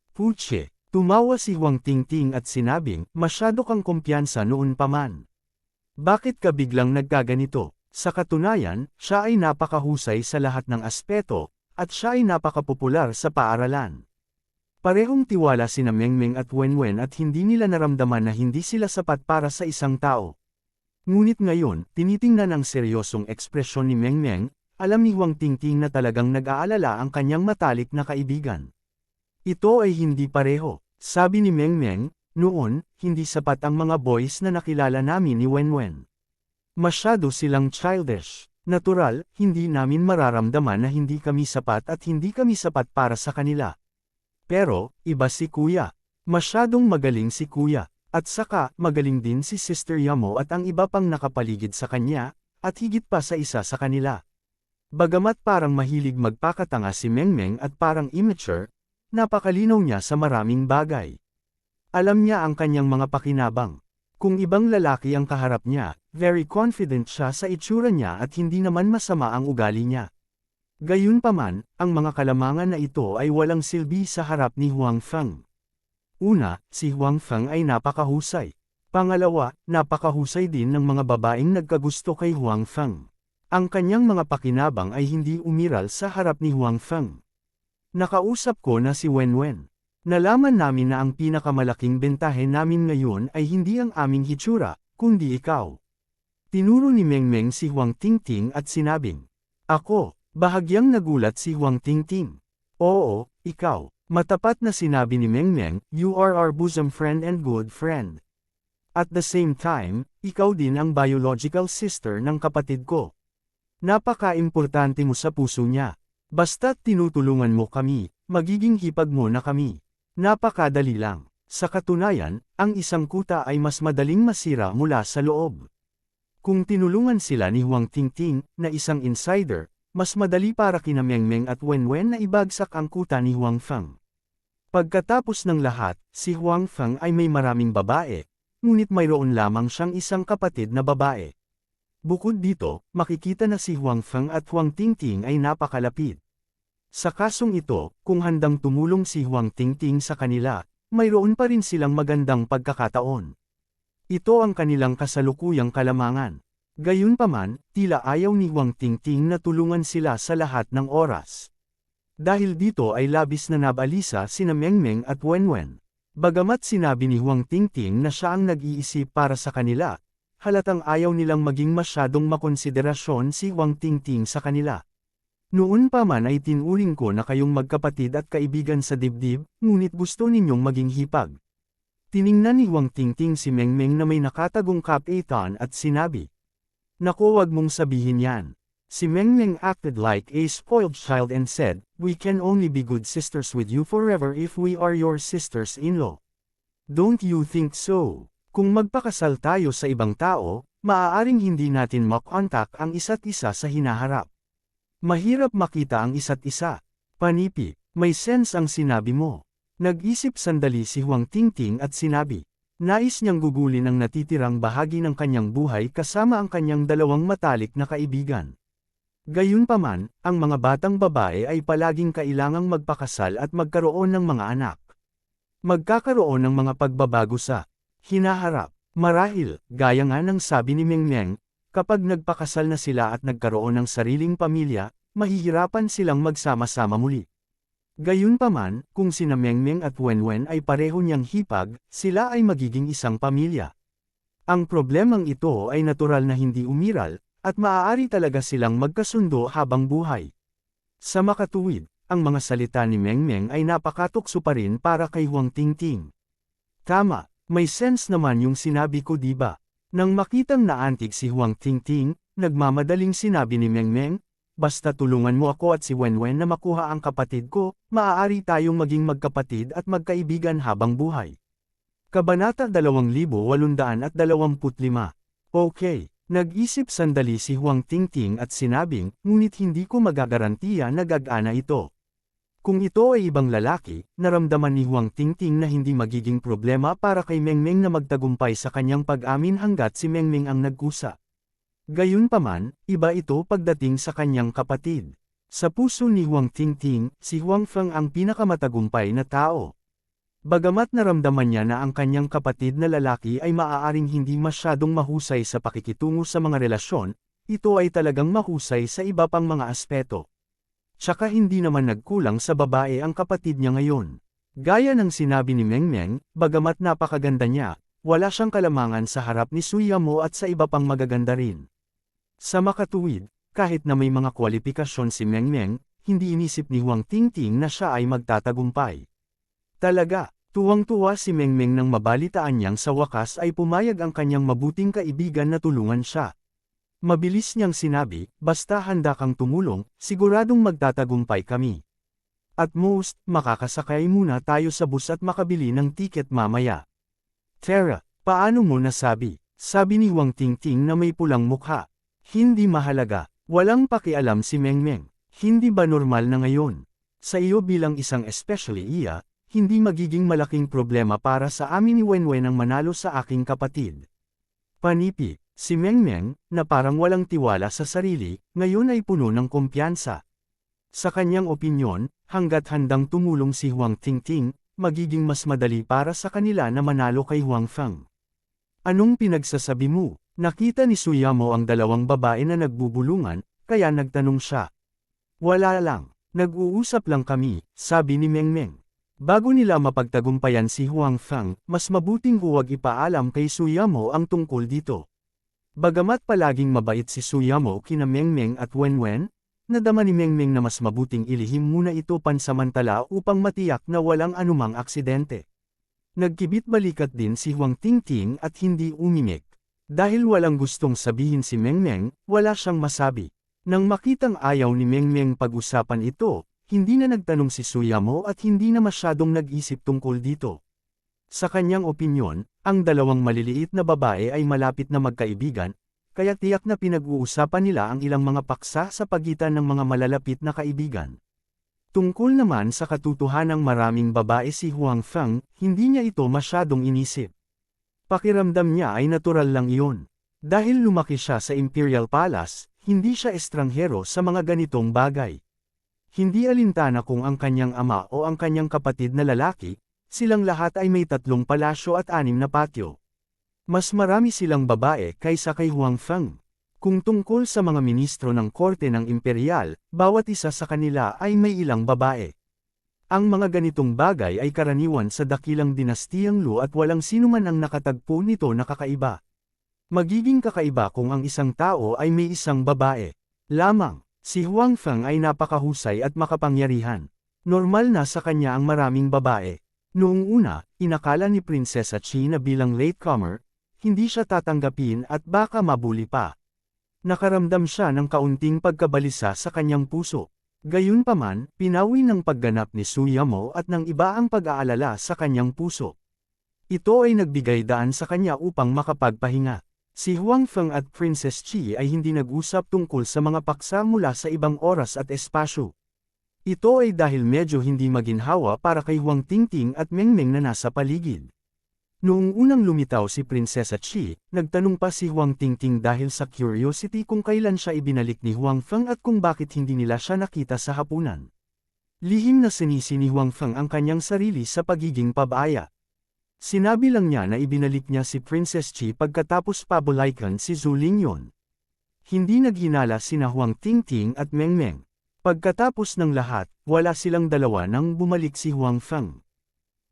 [SPEAKER 1] Puche, tumawa si Huang Tingting at sinabing, masyado kang kumpiyansa noon pa man. Bakit ka biglang nagkaganito? Sa katunayan, siya ay napakahusay sa lahat ng aspeto, at siya ay napakapopular sa paaralan. Parehong tiwala sina Mengmeng at Wenwen at hindi nila naramdaman na hindi sila sapat para sa isang tao. Ngunit ngayon, tinitingnan ang seryosong ekspresyon ni Mengmeng, alam ni Huang Tingting na talagang nag-aalala ang kanyang matalik na kaibigan. Ito ay hindi pareho, sabi ni Mengmeng, noon, hindi sapat ang mga boys na nakilala namin ni Wenwen. Masyado silang childish. Natural, hindi namin mararamdaman na hindi kami sapat at hindi kami sapat para sa kanila. Pero, iba si Kuya. Masyadong magaling si Kuya. At saka, magaling din si Sister Yamo at ang iba pang nakapaligid sa kanya, at higit pa sa isa sa kanila. Bagamat parang mahilig magpakatanga si Mengmeng at parang immature, napakalinaw niya sa maraming bagay. Alam niya ang kanyang mga pakinabang. Kung ibang lalaki ang kaharap niya, very confident siya sa itsura niya at hindi naman masama ang ugali niya. Gayunpaman, ang mga kalamangan na ito ay walang silbi sa harap ni Huang Feng. Una, si Huang Feng ay napakahusay. Pangalawa, napakahusay din ng mga babaeng nagkagusto kay Huang Feng. Ang kanyang mga pakinabang ay hindi umiral sa harap ni Huang Feng. Nakausap ko na si Wenwen. Nalaman namin na ang pinakamalaking bentahe namin ngayon ay hindi ang aming hitsura, kundi ikaw. Tinuro ni Mengmeng si Huang Tingting at sinabing, ako. Bahagyang nagulat si Huang Tingting. Oo, ikaw. Matapat na sinabi ni Mengmeng, you are our bosom friend and good friend. At the same time, ikaw din ang biological sister ng kapatid ko. Napaka-importante mo sa puso niya. Basta't tinutulungan mo kami, magiging hipag mo na kami. Napakadali lang. Sa katunayan, ang isang kuta ay mas madaling masira mula sa loob. Kung tinulungan sila ni Huang Tingting, na isang insider, mas madali para kina Mengmeng at Wenwen na ibagsak ang kuta ni Huang Feng. Pagkatapos ng lahat, si Huang Feng ay may maraming babae, ngunit mayroon lamang siyang isang kapatid na babae. Bukod dito, makikita na si Huang Feng at Huang Tingting ay napakalapit. Sa kasong ito, kung handang tumulong si Huang Tingting sa kanila, mayroon pa rin silang magandang pagkakataon. Ito ang kanilang kasalukuyang kalamangan. Gayunpaman, tila ayaw ni Huang Tingting na tulungan sila sa lahat ng oras. Dahil dito ay labis na nabalisa sina Mengmeng at Wenwen. Bagamat sinabi ni Huang Tingting na siya ang nag-iisip para sa kanila, halatang ayaw nilang maging masyadong makonsiderasyon si Huang Tingting sa kanila. Noon pa man ay tinuring ko na kayong magkapatid at kaibigan sa dibdib, ngunit gusto ninyong maging hipag. Tiningnan ni Huang Tingting si Mengmeng na may nakatagong kapitan at sinabi, naku, wag mong sabihin yan. Si Mengmeng acted like a spoiled child and said, we can only be good sisters with you forever if we are your sisters-in-law. Don't you think so? Kung magpakasal tayo sa ibang tao, maaaring hindi natin makontak ang isa't isa sa hinaharap. Mahirap makita ang isa't isa. Panipi, may sense ang sinabi mo. Nag-isip sandali si Huang Tingting at sinabi, nais niyang gugulin ang natitirang bahagi ng kanyang buhay kasama ang kanyang dalawang matalik na kaibigan. Gayunpaman, ang mga batang babae ay palaging kailangang magpakasal at magkaroon ng mga anak. Magkakaroon ng mga pagbabago sa hinaharap. Marahil, gaya nga ng sabi ni Mengmeng, kapag nagpakasal na sila at nagkaroon ng sariling pamilya, mahihirapan silang magsama-sama muli. Gayunpaman, kung sina Mengmeng at Wenwen ay pareho niyang hipag, sila ay magiging isang pamilya. Ang problemang ito ay natural na hindi umiral, at maaari talaga silang magkasundo habang buhay. Sa makatuwid, ang mga salita ni Mengmeng ay napakatukso pa rin para kay Huang Tingting. Tama, may sense naman yung sinabi ko, diba? Nang makitang naantig si Huang Tingting, nagmamadaling sinabi ni Mengmeng, basta tulungan mo ako at si Wenwen na makuha ang kapatid ko, maaari tayong maging magkapatid at magkaibigan habang buhay. Kabanata 2825. Okay. Nag-isip sandali si Huang Tingting at sinabing, ngunit hindi ko magagarantiya na gagana ito. Kung ito ay ibang lalaki, naramdaman ni Huang Tingting na hindi magiging problema para kay Mengmeng na magtagumpay sa kanyang pag-amin hanggat si Mengmeng ang nagkusa. Gayunpaman, iba ito pagdating sa kanyang kapatid. Sa puso ni Huang Tingting, si Huang Feng ang pinakamatagumpay na tao. Bagamat naramdaman niya na ang kanyang kapatid na lalaki ay maaaring hindi masyadong mahusay sa pakikitungo sa mga relasyon, ito ay talagang mahusay sa iba pang mga aspeto. Tsaka hindi naman nagkulang sa babae ang kapatid niya ngayon. Gaya ng sinabi ni Mengmeng, bagamat napakaganda niya, wala siyang kalamangan sa harap ni Suyamo at sa iba pang magaganda rin. Sa makatuwid, kahit na may mga kwalifikasyon si Mengmeng, hindi inisip ni Huang Tingting na siya ay magtatagumpay. Talaga, tuwang-tuwa si Mengmeng nang mabalitaan niyang sa wakas ay pumayag ang kanyang mabuting kaibigan na tulungan siya. Mabilis niyang sinabi, basta handa kang tumulong, siguradong magtatagumpay kami. At most, makakasakay muna tayo sa bus at makabili ng tiket mamaya. Tara, paano mo nasabi? Sabi ni Huang Tingting na may pulang mukha. Hindi mahalaga, walang pakialam si Mengmeng. Hindi ba normal na ngayon? Sa iyo bilang isang especially iya, hindi magiging malaking problema para sa amin ni Wenwen ang manalo sa aking kapatid. Panipi. Si Mengmeng, na parang walang tiwala sa sarili, ngayon ay puno ng kumpiyansa. Sa kanyang opinyon, hanggat handang tumulong si Huang Tingting, magiging mas madali para sa kanila na manalo kay Huang Feng. Anong pinagsasabi mo? Nakita ni Suyamo ang dalawang babae na nagbubulungan, kaya nagtanong siya. Wala lang, nag-uusap lang kami, sabi ni Mengmeng. Bago nila mapagtagumpayan si Huang Feng, mas mabuting huwag ipaalam kay Suyamo ang tungkol dito. Bagamat palaging mabait si Suyamo kina Mengmeng at Wenwen, nadama ni Mengmeng na mas mabuting ilihim muna ito pansamantala upang matiyak na walang anumang aksidente. Nagkibit-balikat din si Huang Tingting at hindi umimik. Dahil walang gustong sabihin si Mengmeng, wala siyang masabi. Nang makitang ayaw ni Mengmeng pag-usapan ito, hindi na nagtanong si Suyamo at hindi na masyadong nag-isip tungkol dito. Sa kanyang opinyon, ang dalawang maliliit na babae ay malapit na magkaibigan, kaya tiyak na pinag-uusapan nila ang ilang mga paksa sa pagitan ng mga malalapit na kaibigan. Tungkol naman sa katotohanang maraming babae si Huang Feng, hindi niya ito masyadong inisip. Pakiramdam niya ay natural lang iyon. Dahil lumaki siya sa Imperial Palace, hindi siya estranghero sa mga ganitong bagay. Hindi alintana kung ang kanyang ama o ang kanyang kapatid na lalaki, silang lahat ay may 3 palasyo at 6 na patio. Mas marami silang babae kaysa kay Huang Feng. Kung tungkol sa mga ministro ng korte ng imperial, bawat isa sa kanila ay may ilang babae. Ang mga ganitong bagay ay karaniwan sa dakilang dinastiyang Lu at walang sinuman ang nakatagpo nito na kakaiba. Magiging kakaiba kung ang isang tao ay may isang babae lamang. Si Huang Feng ay napakahusay at makapangyarihan. Normal na sa kanya ang maraming babae. Noong una, inakala ni Prinsesa Chi na bilang latecomer, hindi siya tatanggapin at baka mabuli pa. Nakaramdam siya ng kaunting pagkabalisa sa kanyang puso. Gayunpaman, pinawi ng pagganap ni Suyamo at ng iba ang pag-aalala sa kanyang puso. Ito ay nagbigay daan sa kanya upang makapagpahinga. Si Huang Feng at Princess Chi ay hindi nag-usap tungkol sa mga paksa mula sa ibang oras at espasyo. Ito ay dahil medyo hindi maginhawa para kay Huang Tingting at Mengmeng na nasa paligid. Noong unang lumitaw si Prinsesa Chi, nagtanong pa si Huang Tingting dahil sa curiosity kung kailan siya ibinalik ni Huang Feng at kung bakit hindi nila siya nakita sa hapunan. Lihim na sinisi ni Huang Feng ang kanyang sarili sa pagiging pabaya. Sinabi lang niya na ibinalik niya si Princess Chi pagkatapos pabulaykan si Zhu Lingyon. Hindi naghinala sina Huang Tingting at Mengmeng. Pagkatapos ng lahat, wala silang dalawa nang bumalik si Huang Feng.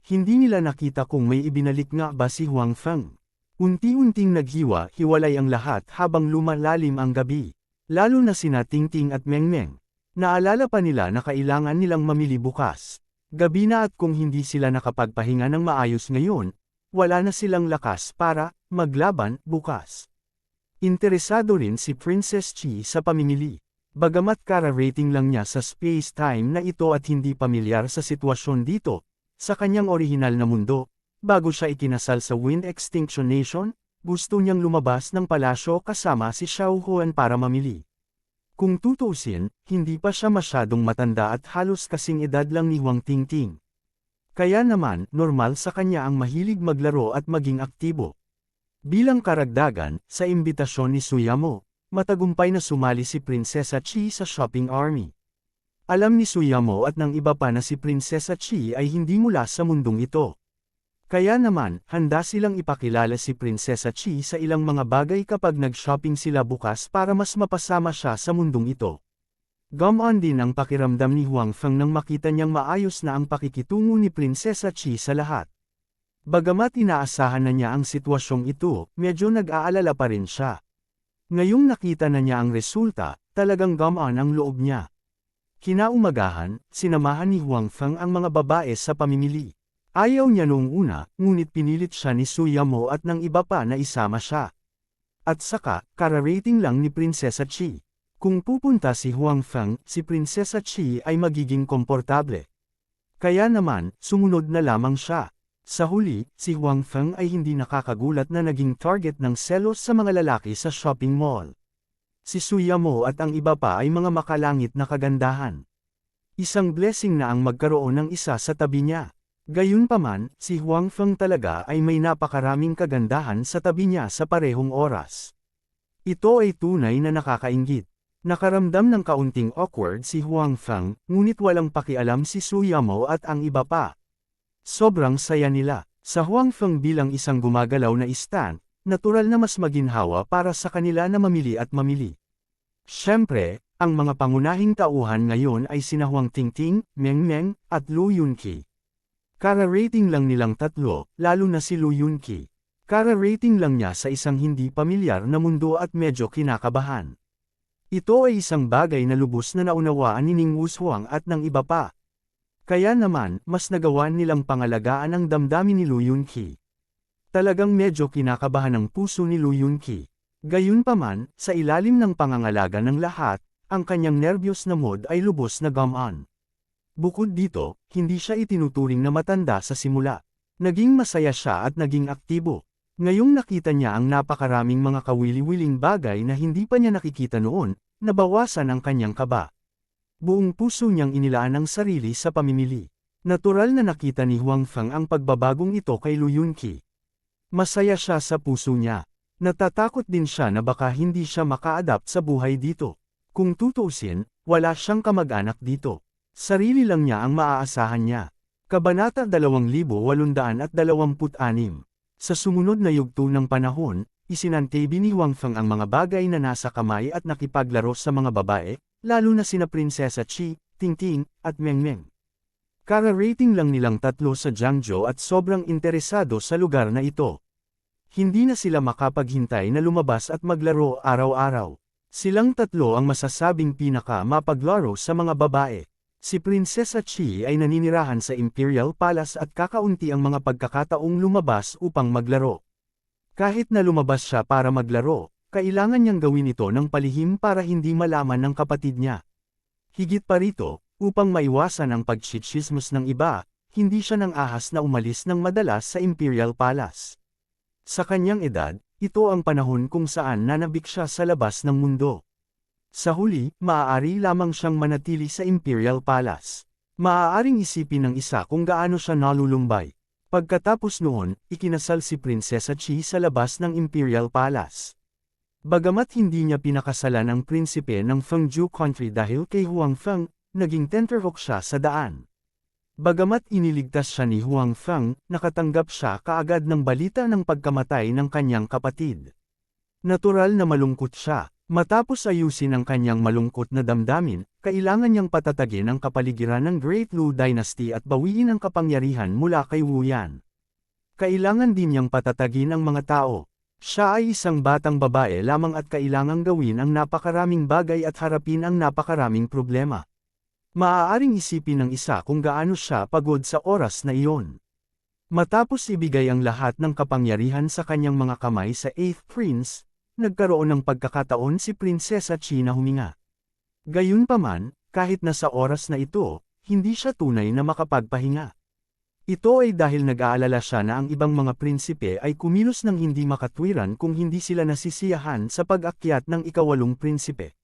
[SPEAKER 1] Hindi nila nakita kung may ibinalik nga ba si Huang Feng. Unti-unting naghiwa-hiwalay ang lahat habang lumalalim ang gabi. Lalo na sina Tingting at Mengmeng. Naalala pa nila na kailangan nilang mamili bukas. Gabi na at kung hindi sila nakapagpahinga ng maayos ngayon, wala na silang lakas para maglaban bukas. Interesado rin si Princess Chi sa pamimili. Bagamat kara-rating lang niya sa space-time na ito at hindi pamilyar sa sitwasyon dito, sa kanyang orihinal na mundo, bago siya ikinasal sa Wind Extinction Nation, gusto niyang lumabas ng palasyo kasama si Xiao Huan para mamili. Kung tutuusin, hindi pa siya masyadong matanda at halos kasing edad lang ni Huang Tingting. Kaya naman, normal sa kanya ang mahilig maglaro at maging aktibo. Bilang karagdagan, sa imbitasyon ni Suyamo, matagumpay na sumali si Prinsesa Chi sa shopping army. Alam ni Suyamo at ng iba pa na si Prinsesa Chi ay hindi mula sa mundong ito. Kaya naman, handa silang ipakilala si Prinsesa Chi sa ilang mga bagay kapag nag-shopping sila bukas para mas mapasama siya sa mundong ito. Gumaan din ang pakiramdam ni Huang Feng nang makita niyang maayos na ang pakikitungo ni Prinsesa Chi sa lahat. Bagamat inaasahan na niya ang sitwasyong ito, medyo nag-aalala pa rin siya. Ngayong nakita na niya ang resulta, talagang gumaan ang loob niya. Kinaumagahan, sinamahan ni Huang Feng ang mga babae sa pamimili. Ayaw niya noong una, ngunit pinilit siya ni Suyamo at ng iba pa na isama siya. At saka, kararating lang ni Prinsesa Chi. Kung pupunta si Huang Feng, si Prinsesa Chi ay magiging komportable. Kaya naman, sumunod na lamang siya. Sa huli, si Huang Feng ay hindi nakakagulat na naging target ng selos sa mga lalaki sa shopping mall. Si Suyamo at ang iba pa ay mga makalangit na kagandahan. Isang blessing na ang magkaroon ng isa sa tabi niya. Gayunpaman, si Huang Feng talaga ay may napakaraming kagandahan sa tabi niya sa parehong oras. Ito ay tunay na nakakainggit. Nakaramdam ng kaunting awkward si Huang Feng, ngunit walang pakialam si Suyamo at ang iba pa. Sobrang saya nila. Sa Huang Feng bilang isang gumagalaw na istan, natural na mas maginhawa para sa kanila na mamili at mamili. Siyempre, ang mga pangunahing tauhan ngayon ay sina Huang Tingting, Meng Meng, at Lu Yunqi. Kara-rating lang nilang tatlo, lalo na si Lu Yunqi. Kara-rating lang niya sa isang hindi pamilyar na mundo at medyo kinakabahan. Ito ay isang bagay na lubos na naunawaan ni Ning Wushuang at ng iba pa. Kaya naman, mas nagawan nilang pangalagaan ang damdamin ni Lu Yunqi. Talagang medyo kinakabahan ang puso ni Lu Yunqi. Gayunpaman, sa ilalim ng pangangalaga ng lahat, ang kanyang nervyos na mood ay lubos na gumaan. Bukod dito, hindi siya itinuturing na matanda sa simula. Naging masaya siya at naging aktibo. Ngayong nakita niya ang napakaraming mga kawili-wiling bagay na hindi pa niya nakikita noon, nabawasan ang kanyang kaba. Buong puso niyang inilaan ang sarili sa pamimili. Natural na nakita ni Huang Feng ang pagbabagong ito kay Lu Yunqi. Masaya siya sa puso niya. Natatakot din siya na baka hindi siya maka-adapt sa buhay dito. Kung tutuusin, wala siyang kamag-anak dito. Sarili lang niya ang maaasahan niya. Kabanata 2826. Sa sumunod na yugto ng panahon, isinantabi ni Huang Feng ang mga bagay na nasa kamay at nakipaglaro sa mga babae, lalo na sina Prinsesa Chi, Tingting, at Meng Meng. Kara-rating lang nilang tatlo sa Jiangzhou at sobrang interesado sa lugar na ito. Hindi na sila makapaghintay na lumabas at maglaro araw-araw. Silang tatlo ang masasabing pinaka-mapaglaro sa mga babae. Si Prinsesa Chi ay naninirahan sa Imperial Palace at kakaunti ang mga pagkakataong lumabas upang maglaro. Kahit na lumabas siya para maglaro, kailangan niyang gawin ito ng palihim para hindi malaman ng kapatid niya. Higit pa rito, upang maiwasan ang pagchichismos ng iba, hindi siya nang ahas na umalis ng madalas sa Imperial Palace. Sa kanyang edad, ito ang panahon kung saan nanabik siya sa labas ng mundo. Sa huli, maaari lamang siyang manatili sa Imperial Palace. Maaaring isipin ng isa kung gaano siya nalulumbay. Pagkatapos noon, ikinasal si Prinsesa Chi sa labas ng Imperial Palace. Bagamat hindi niya pinakasalan ang prinsipe ng Fengju Country dahil kay Huang Feng, naging tenterhook siya sa daan. Bagamat iniligtas siya ni Huang Feng, nakatanggap siya kaagad ng balita ng pagkamatay ng kanyang kapatid. Natural na malungkot siya. Matapos ayusin ang kanyang malungkot na damdamin, kailangan niyang patatagin ang kapaligiran ng Great Lu Dynasty at bawiin ang kapangyarihan mula kay Wu Yan. Kailangan din niyang patatagin ang mga tao. Siya ay isang batang babae lamang at kailangang gawin ang napakaraming bagay at harapin ang napakaraming problema. Maaaring isipin ng isa kung gaano siya pagod sa oras na iyon. Matapos ibigay ang lahat ng kapangyarihan sa kanyang mga kamay sa 8th Prince, nagkaroon ng pagkakataon si Prinsesa Chi na huminga. Gayunpaman, kahit na sa oras na ito, hindi siya tunay na makapagpahinga. Ito ay dahil nag-aalala siya na ang ibang mga prinsipe ay kumilos ng hindi makatwiran kung hindi sila nasisiyahan sa pag-akyat ng ikawalong prinsipe.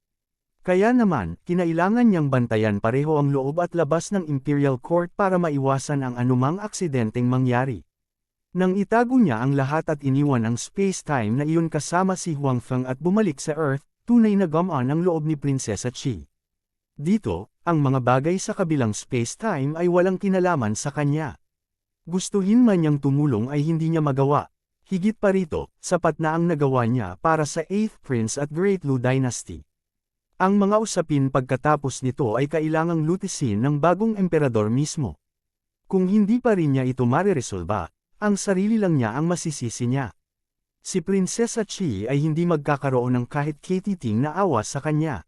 [SPEAKER 1] Kaya naman, kinailangan niyang bantayan pareho ang loob at labas ng Imperial Court para maiwasan ang anumang aksidenteng mangyari. Nang itago niya ang lahat at iniwan ang space-time na iyon kasama si Huang Feng at bumalik sa Earth, tunay na gumaan ang loob ni Prinsesa Chi. Dito, ang mga bagay sa kabilang space-time ay walang kinalaman sa kanya. Gustuhin man niyang tumulong ay hindi niya magawa. Higit pa rito, sapat na ang nagawa niya para sa 8th Prince at Great Lu Dynasty. Ang mga usapin pagkatapos nito ay kailangang lutisin ng bagong emperador mismo. Kung hindi pa rin niya ito mariresolba, ang sarili lang niya ang masisisi niya. Si Prinsesa Chi ay hindi magkakaroon ng kahit katiting na awa sa kanya.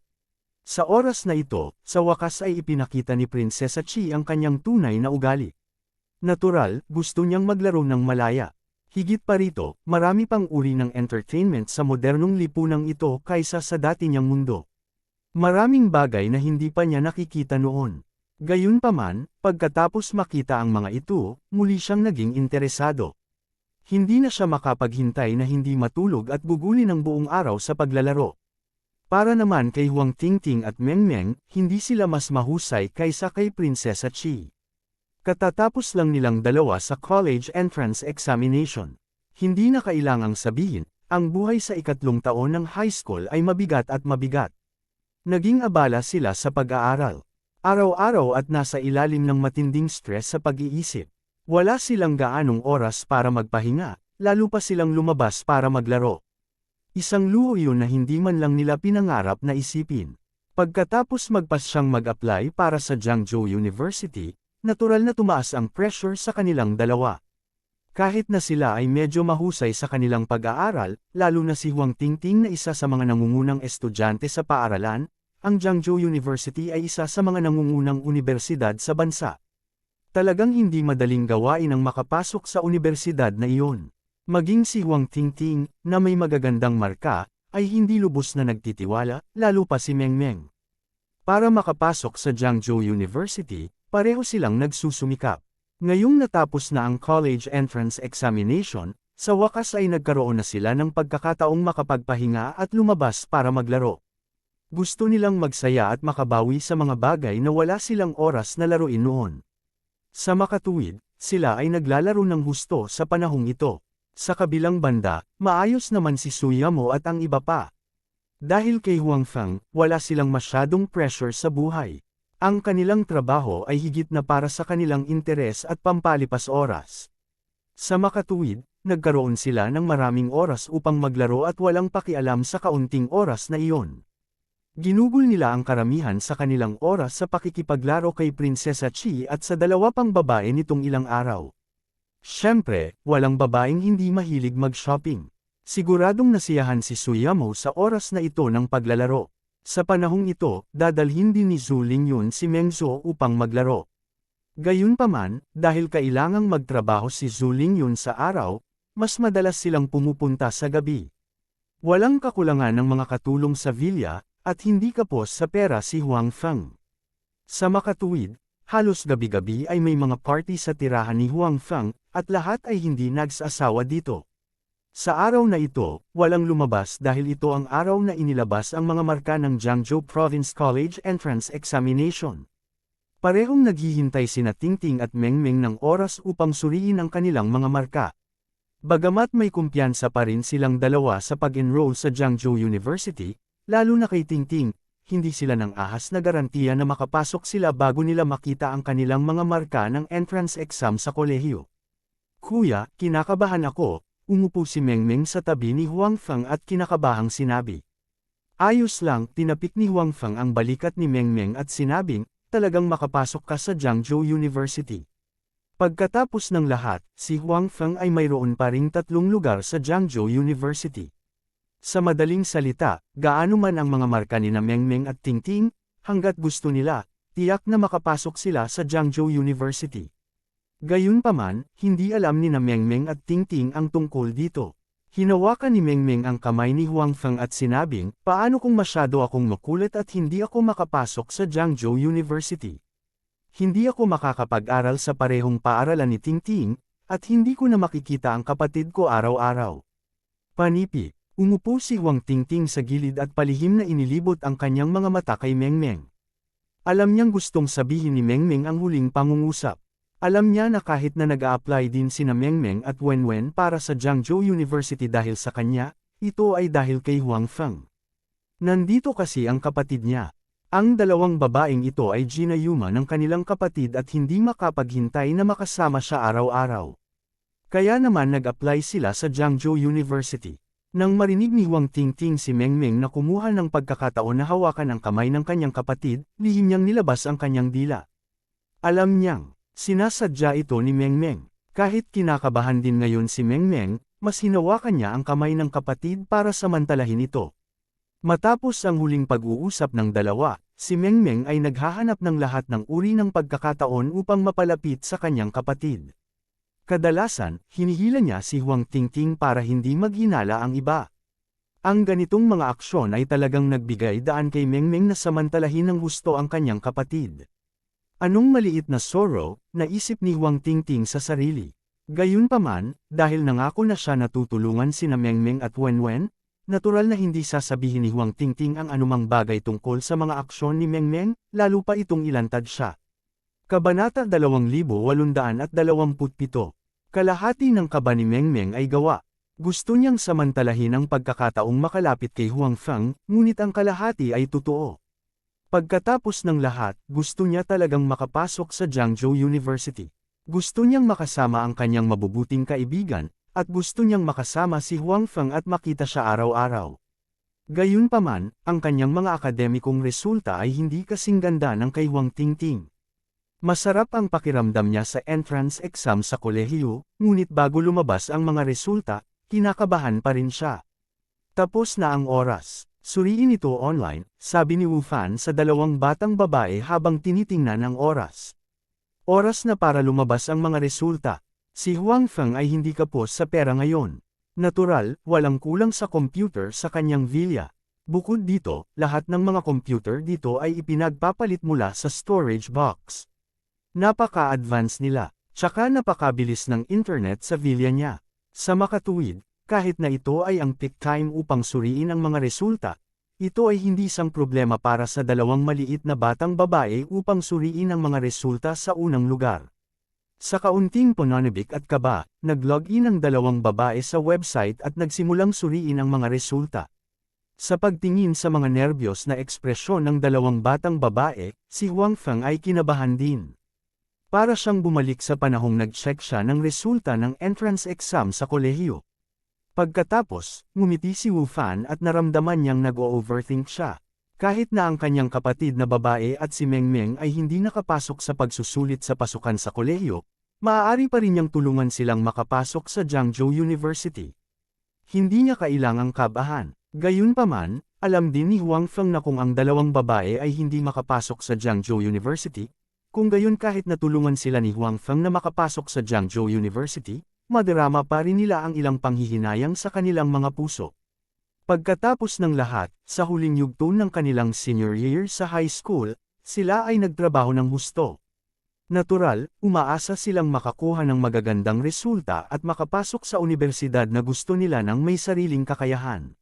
[SPEAKER 1] Sa oras na ito, sa wakas ay ipinakita ni Prinsesa Chi ang kanyang tunay na ugali. Natural, gusto niyang maglaro ng malaya. Higit pa rito, marami pang uri ng entertainment sa modernong lipunang ito kaysa sa dati niyang mundo. Maraming bagay na hindi pa niya nakikita noon. Gayunpaman, pagkatapos makita ang mga ito, muli siyang naging interesado. Hindi na siya makapaghintay na hindi matulog at gugulin ng buong araw sa paglalaro. Para naman kay Huang Tingting at Meng Meng, hindi sila mas mahusay kaysa kay Prinsesa Chi. Katatapos lang nilang dalawa sa college entrance examination. Hindi na kailangang sabihin, ang buhay sa ikatlong taon ng high school ay mabigat at mabigat. Naging abala sila sa pag-aaral. Araw-araw at nasa ilalim ng matinding stress sa pag-iisip. Wala silang gaanong oras para magpahinga, lalo pa silang lumabas para maglaro. Isang luho yun na hindi man lang nila pinangarap na isipin. Pagkatapos magpasyang mag-apply para sa Jiangzhou University, natural na tumaas ang pressure sa kanilang dalawa. Kahit na sila ay medyo mahusay sa kanilang pag-aaral, lalo na si Huang Tingting na isa sa mga nangungunang estudyante sa paaralan, ang Jiangzhou University ay isa sa mga nangungunang unibersidad sa bansa. Talagang hindi madaling gawain ang makapasok sa unibersidad na iyon. Maging si Huang Tingting, na may magagandang marka, ay hindi lubos na nagtitiwala, lalo pa si Meng Meng. Para makapasok sa Jiangzhou University, pareho silang nagsusumikap. Ngayong natapos na ang college entrance examination, sa wakas ay nagkaroon na sila ng pagkakataong makapagpahinga at lumabas para maglaro. Gusto nilang magsaya at makabawi sa mga bagay na wala silang oras na laruin noon. Sa makatuwid, sila ay naglalaro ng husto sa panahong ito. Sa kabilang banda, maayos naman si Suyamo at ang iba pa. Dahil kay Huang Feng, wala silang masyadong pressure sa buhay. Ang kanilang trabaho ay higit na para sa kanilang interes at pampalipas oras. Sa makatuwid, nagkaroon sila ng maraming oras upang maglaro at walang pakialam sa kaunting oras na iyon. Ginugol nila ang karamihan sa kanilang oras sa pakikipaglaro kay Prinsesa Chi at sa dalawa pang babae nitong ilang araw. Siyempre, walang babaeng hindi mahilig mag-shopping. Siguradong nasiyahan si Suyamo sa oras na ito ng paglalaro. Sa panahong ito, dadalhin din ni Zhu Lingyun si Meng Zhou upang maglaro. Gayunpaman, dahil kailangang magtrabaho si Zhu Lingyun sa araw, mas madalas silang pumupunta sa gabi. Walang kakulangan ng mga katulong sa villa, at hindi kapos sa pera si Huang Feng. Sa makatuwid, halos gabi-gabi ay may mga party sa tirahan ni Huang Feng, at lahat ay hindi nagsasawa dito. Sa araw na ito, walang lumabas dahil ito ang araw na inilabas ang mga marka ng Jiangzhou Province College Entrance Examination. Parehong naghihintay sina Tingting at Meng Meng ng oras upang suriin ang kanilang mga marka. Bagamat may kumpiyansa pa rin silang dalawa sa pag-enroll sa Jiangzhou University, lalo na kay Tingting, hindi sila ng ahas na garantiya na makapasok sila bago nila makita ang kanilang mga marka ng entrance exam sa kolehiyo. Kuya, kinakabahan ako, umupo si Meng Meng sa tabi ni Huang Feng at kinakabahang sinabi. Ayos lang, tinapik ni Huang Feng ang balikat ni Meng Meng at sinabing, talagang makapasok ka sa Jiangzhou University. Pagkatapos ng lahat, si Huang Feng ay mayroon pa ring 3 lugar sa Jiangzhou University. Sa madaling salita, gaano man ang mga marka ni na Meng Meng at Tingting, hanggat gusto nila, tiyak na makapasok sila sa Jiangzhou University. Gayunpaman, hindi alam ni na Meng Meng at Tingting ang tungkol dito. Hinawakan ni Meng Meng ang kamay ni Huang Feng at sinabing, paano kung masyado akong makulit at hindi ako makapasok sa Jiangzhou University? Hindi ako makakapag-aral sa parehong paaralan ni Tingting, at hindi ko na makikita ang kapatid ko araw-araw. Panipi. Umupo si Huang Tingting sa gilid at palihim na inilibot ang kanyang mga mata kay Mengmeng. Alam niyang gustong sabihin ni Mengmeng ang huling pangungusap. Alam niya na kahit na nag-a-apply din sina Mengmeng at Wenwen para sa Jiangzhou University dahil sa kanya, ito ay dahil kay Huang Feng. Nandito kasi ang kapatid niya. Ang dalawang babaeng ito ay ginayuma ng kanilang kapatid at hindi makapaghintay na makasama siya araw-araw. Kaya naman nag-apply sila sa Jiangzhou University. Nang marinig ni Huang Tingting si Mengmeng na kumuha ng pagkakataon na hawakan ang kamay ng kanyang kapatid, lihim niyang nilabas ang kanyang dila. Alam niyang, sinasadya ito ni Mengmeng. Kahit kinakabahan din ngayon si Mengmeng, mas hinawakan niya ang kamay ng kapatid para samantalahin ito. Matapos ang huling pag-uusap ng dalawa, si Mengmeng ay naghahanap ng lahat ng uri ng pagkakataon upang mapalapit sa kanyang kapatid. Kadalasan, hinihila niya si Huang Tingting para hindi maghinala ang iba. Ang ganitong mga aksyon ay talagang nagbigay daan kay Mengmeng na samantalahin ng gusto ang kanyang kapatid. Anong maliit na sorrow, naisip ni Huang Tingting sa sarili. Gayunpaman, dahil nangako na siya na tutulungan sina Mengmeng at Wenwen, natural na hindi sasabihin ni Huang Tingting ang anumang bagay tungkol sa mga aksyon ni Mengmeng, lalo pa itong ilantad siya. Kabanata 2827. Kalahati ng kaba ni Mengmeng ay gawa. Gusto niyang samantalahin ang pagkakataong makalapit kay Huang Feng, ngunit ang kalahati ay totoo. Pagkatapos ng lahat, gusto niya talagang makapasok sa Jiangzhou University. Gusto niyang makasama ang kanyang mabubuting kaibigan, at gusto niyang makasama si Huang Feng at makita siya araw-araw. Gayunpaman, ang kanyang mga akademikong resulta ay hindi kasing ganda ng kay Huang Tingting. Masarap ang pakiramdam niya sa entrance exam sa kolehiyo, ngunit bago lumabas ang mga resulta, kinakabahan pa rin siya. Tapos na ang oras. Suriin ito online, sabi ni Wu Fan sa dalawang batang babae habang tinitingnan ang oras. Oras na para lumabas ang mga resulta. Si Huang Feng ay hindi kapos sa pera ngayon. Natural, walang kulang sa computer sa kanyang villa. Bukod dito, lahat ng mga computer dito ay ipinagpapalit mula sa storage box. Napaka-advance nila, tsaka napakabilis ng internet sa villa niya. Sa makatuwid, kahit na ito ay ang peak time upang suriin ang mga resulta, ito ay hindi isang problema para sa dalawang maliit na batang babae upang suriin ang mga resulta sa unang lugar. Sa kaunting pananabik at kaba, nag-login ang dalawang babae sa website at nagsimulang suriin ang mga resulta. Sa pagtingin sa mga nerbiyos na ekspresyon ng dalawang batang babae, si Huang Feng ay kinabahan din. Para siyang bumalik sa panahong nag-check siya ng resulta ng entrance exam sa kolehiyo. Pagkatapos, ngumiti si Wu Fan at naramdaman niyang nag-o-overthink siya. Kahit na ang kanyang kapatid na babae at si Mengmeng ay hindi nakapasok sa pagsusulit sa pasukan sa kolehiyo, maaari pa rin niyang tulungan silang makapasok sa Jiangzhou University. Hindi niya kailangang kabahan. Gayunpaman, alam din ni Huang Feng na kung ang dalawang babae ay hindi makapasok sa Jiangzhou University, kung gayon kahit natulungan sila ni Huang Feng na makapasok sa Jiangzhou University, madarama pa rin nila ang ilang panghihinayang sa kanilang mga puso. Pagkatapos ng lahat, sa huling yugto ng kanilang senior year sa high school, sila ay nagtrabaho ng husto. Natural, umaasa silang makakuha ng magagandang resulta at makapasok sa universidad na gusto nila ng may sariling kakayahan.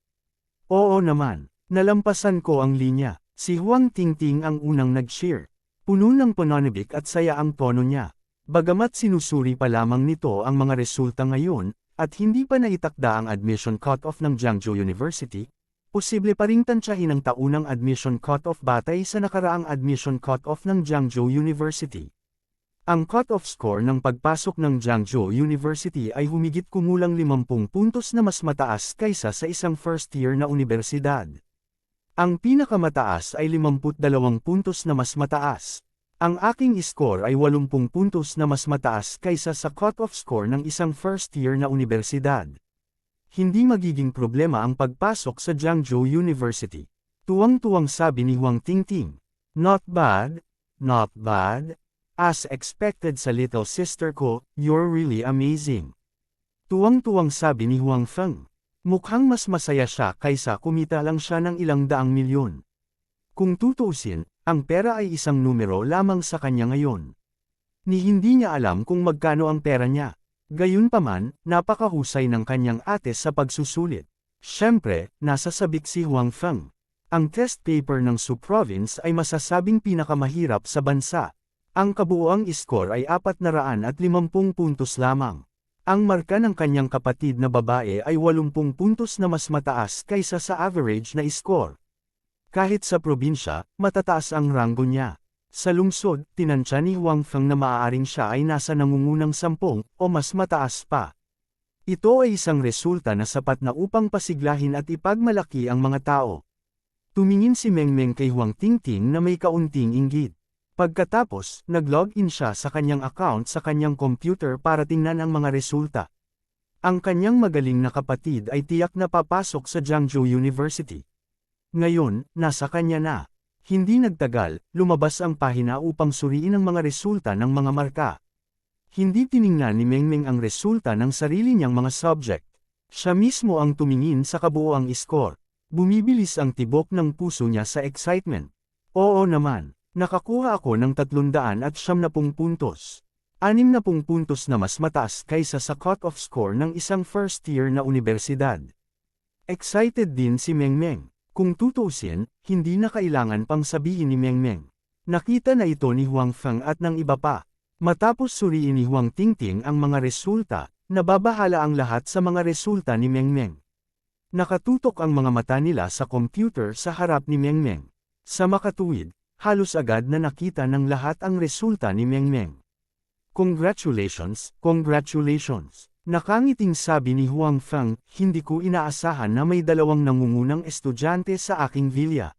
[SPEAKER 1] Oo naman, nalampasan ko ang linya. Si Huang Tingting ang unang nag-cheer. Puno ng pananabik at saya ang tono niya. Bagamat sinusuri pa lamang nito ang mga resulta ngayon, at hindi pa naitakda ang admission cutoff ng Jiangzhou University, posible pa ring tansyahin ang taunang admission cutoff batay sa nakaraang admission cutoff ng Jiangzhou University. Ang cutoff score ng pagpasok ng Jiangzhou University ay humigit kumulang 50 puntos na mas mataas kaysa sa isang first-year na universidad. Ang pinakamataas ay 52 puntos na mas mataas. Ang aking score ay 80 puntos na mas mataas kaysa sa cut-off score ng isang first-year na universidad. Hindi magiging problema ang pagpasok sa Jiangzhou University. Tuwang-tuwang sabi ni Huang Tingting. Not bad, not bad. As expected sa little sister ko, you're really amazing. Tuwang-tuwang sabi ni Huang Feng. Mukhang mas masaya siya kaysa kumita lang siya ng ilang daang milyon. Kung tutuusin, ang pera ay isang numero lamang sa kanya ngayon. Ni hindi niya alam kung magkano ang pera niya. Gayunpaman, napakahusay ng kanyang ate sa pagsusulit. Siyempre, nasa sabik si Huang Feng. Ang test paper ng Su Province ay masasabing pinakamahirap sa bansa. Ang kabuuang score ay 450 puntos lamang. Ang marka ng kanyang kapatid na babae ay 80 puntos na mas mataas kaysa sa average na score. Kahit sa probinsya, matataas ang ranggo niya. Sa lungsod, tinansya ni Huang Feng na maaaring siya ay nasa nangungunang 10 o mas mataas pa. Ito ay isang resulta na sapat na upang pasiglahin at ipagmalaki ang mga tao. Tumingin si Mengmeng kay Huang Tingting na may kaunting inggit. Pagkatapos, nag-login siya sa kanyang account sa kanyang computer para tingnan ang mga resulta. Ang kanyang magaling na kapatid ay tiyak na papasok sa Jiangzhou University. Ngayon, nasa kanya na. Hindi nagtagal, lumabas ang pahina upang suriin ang mga resulta ng mga marka. Hindi tiningnan ni Mengmeng ang resulta ng sarili niyang mga subject. Siya mismo ang tumingin sa kabuoang score. Bumibilis ang tibok ng puso niya sa excitement. Oo naman. Nakakuha ako ng 370 puntos. 60 puntos na mas mataas kaysa sa cut-off score ng isang first-year na universidad. Excited din si Mengmeng. Kung tutuusin, hindi na kailangan pang sabihin ni Mengmeng. Nakita na ito ni Huang Feng at ng iba pa. Matapos suriin ni Huang Tingting ang mga resulta, nababahala ang lahat sa mga resulta ni Mengmeng. Nakatutok ang mga mata nila sa computer sa harap ni Mengmeng. Sa makatuwid, halos agad na nakita ng lahat ang resulta ni Mengmeng. Congratulations, congratulations. Nakangiting sabi ni Huang Feng, hindi ko inaasahan na may dalawang nangungunang estudyante sa aking vilya.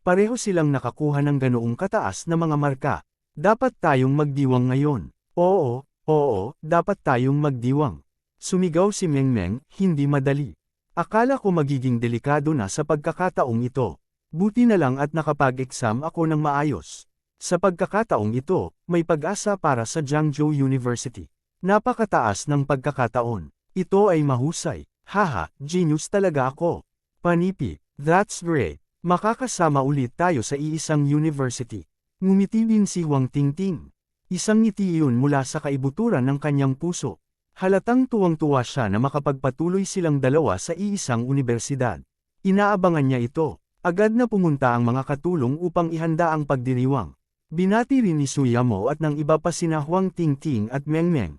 [SPEAKER 1] Pareho silang nakakuha ng ganoong kataas na mga marka. Dapat tayong magdiwang ngayon. Oo, dapat tayong magdiwang. Sumigaw si Mengmeng, hindi madali. Akala ko magiging delikado na sa pagkakataong ito. Buti na lang at nakapag-exam ako ng maayos. Sa pagkakataong ito, may pag-asa para sa Jiangzhou University. Napakataas ng pagkakataon. Ito ay mahusay. Haha, genius talaga ako. Panipi, that's great. Makakasama ulit tayo sa iisang university. Ngumiti din si Huang Tingting. Isang ngiti iyon mula sa kaibuturan ng kanyang puso. Halatang tuwang-tuwa siya na makapagpatuloy silang dalawa sa iisang universidad. Inaabangan niya ito. Agad na pumunta ang mga katulong upang ihanda ang pagdiriwang. Binati rin ni Su Yamo at ng iba pa sina Huang Tingting at Mengmeng.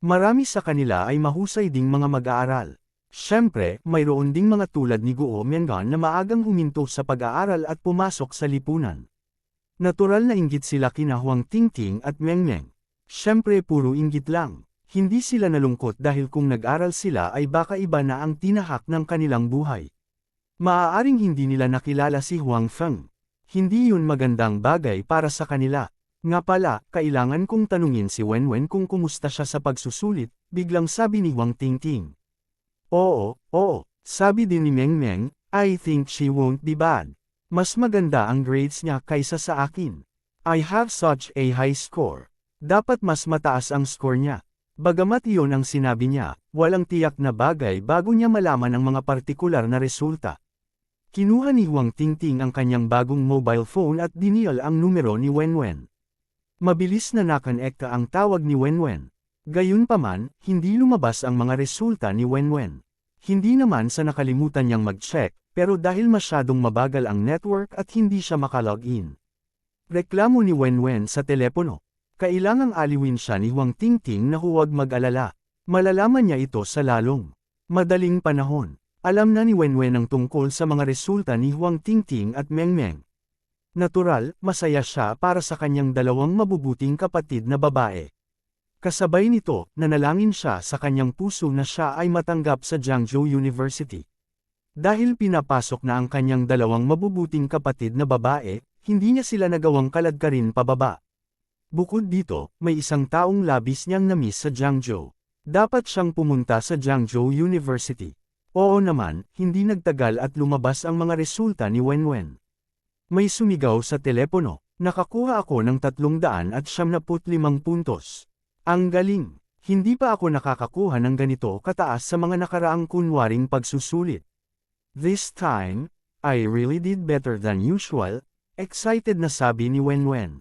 [SPEAKER 1] Marami sa kanila ay mahusay ding mga mag-aaral. Siyempre, mayroon ding mga tulad ni Guo Mengan na maagang huminto sa pag-aaral at pumasok sa lipunan. Natural na inggit sila kina Huang Tingting at Mengmeng. Siyempre puro inggit lang. Hindi sila nalungkot dahil kung nag-aral sila ay baka iba na ang tinahak ng kanilang buhay. Maaaring hindi nila nakilala si Huang Feng. Hindi yun magandang bagay para sa kanila. Nga pala, kailangan kong tanungin si Wenwen kung kumusta siya sa pagsusulit, biglang sabi ni Huang Tingting. Oo, sabi din ni Mengmeng, I think she won't be bad. Mas maganda ang grades niya kaysa sa akin. I have such a high score. Dapat mas mataas ang score niya. Bagamat iyon ang sinabi niya, walang tiyak na bagay bago niya malaman ang mga partikular na resulta. Kinuha ni Huang Tingting ang kanyang bagong mobile phone at dinial ang numero ni Wenwen. Mabilis na nakonekta ang tawag ni Wenwen. Gayunpaman, hindi lumabas ang mga resulta ni Wenwen. Hindi naman sa nakalimutan niyang mag-check, pero dahil masyadong mabagal ang network at hindi siya makalogin. Reklamo ni Wenwen sa telepono. Kailangang aliwin siya ni Huang Tingting na huwag mag-alala. Malalaman niya ito sa lalong madaling panahon. Alam na ni Wenwen ang tungkol sa mga resulta ni Huang Tingting at Mengmeng. Natural, masaya siya para sa kanyang dalawang mabubuting kapatid na babae. Kasabay nito, nanalangin siya sa kanyang puso na siya ay matanggap sa Jiangzhou University. Dahil pinapasok na ang kanyang dalawang mabubuting kapatid na babae, hindi niya sila nagawang kaladkarin pababa. Bukod dito, may isang taong labis niyang namiss sa Jiangzhou. Dapat siyang pumunta sa Jiangzhou University. Oo naman, hindi nagtagal at lumabas ang mga resulta ni Wenwen. May sumigaw sa telepono, nakakuha ako ng 375 puntos. Ang galing! Hindi pa ako nakakakuha ng ganito kataas sa mga nakaraang kunwaring pagsusulit. This time, I really did better than usual, excited na sabi ni Wenwen.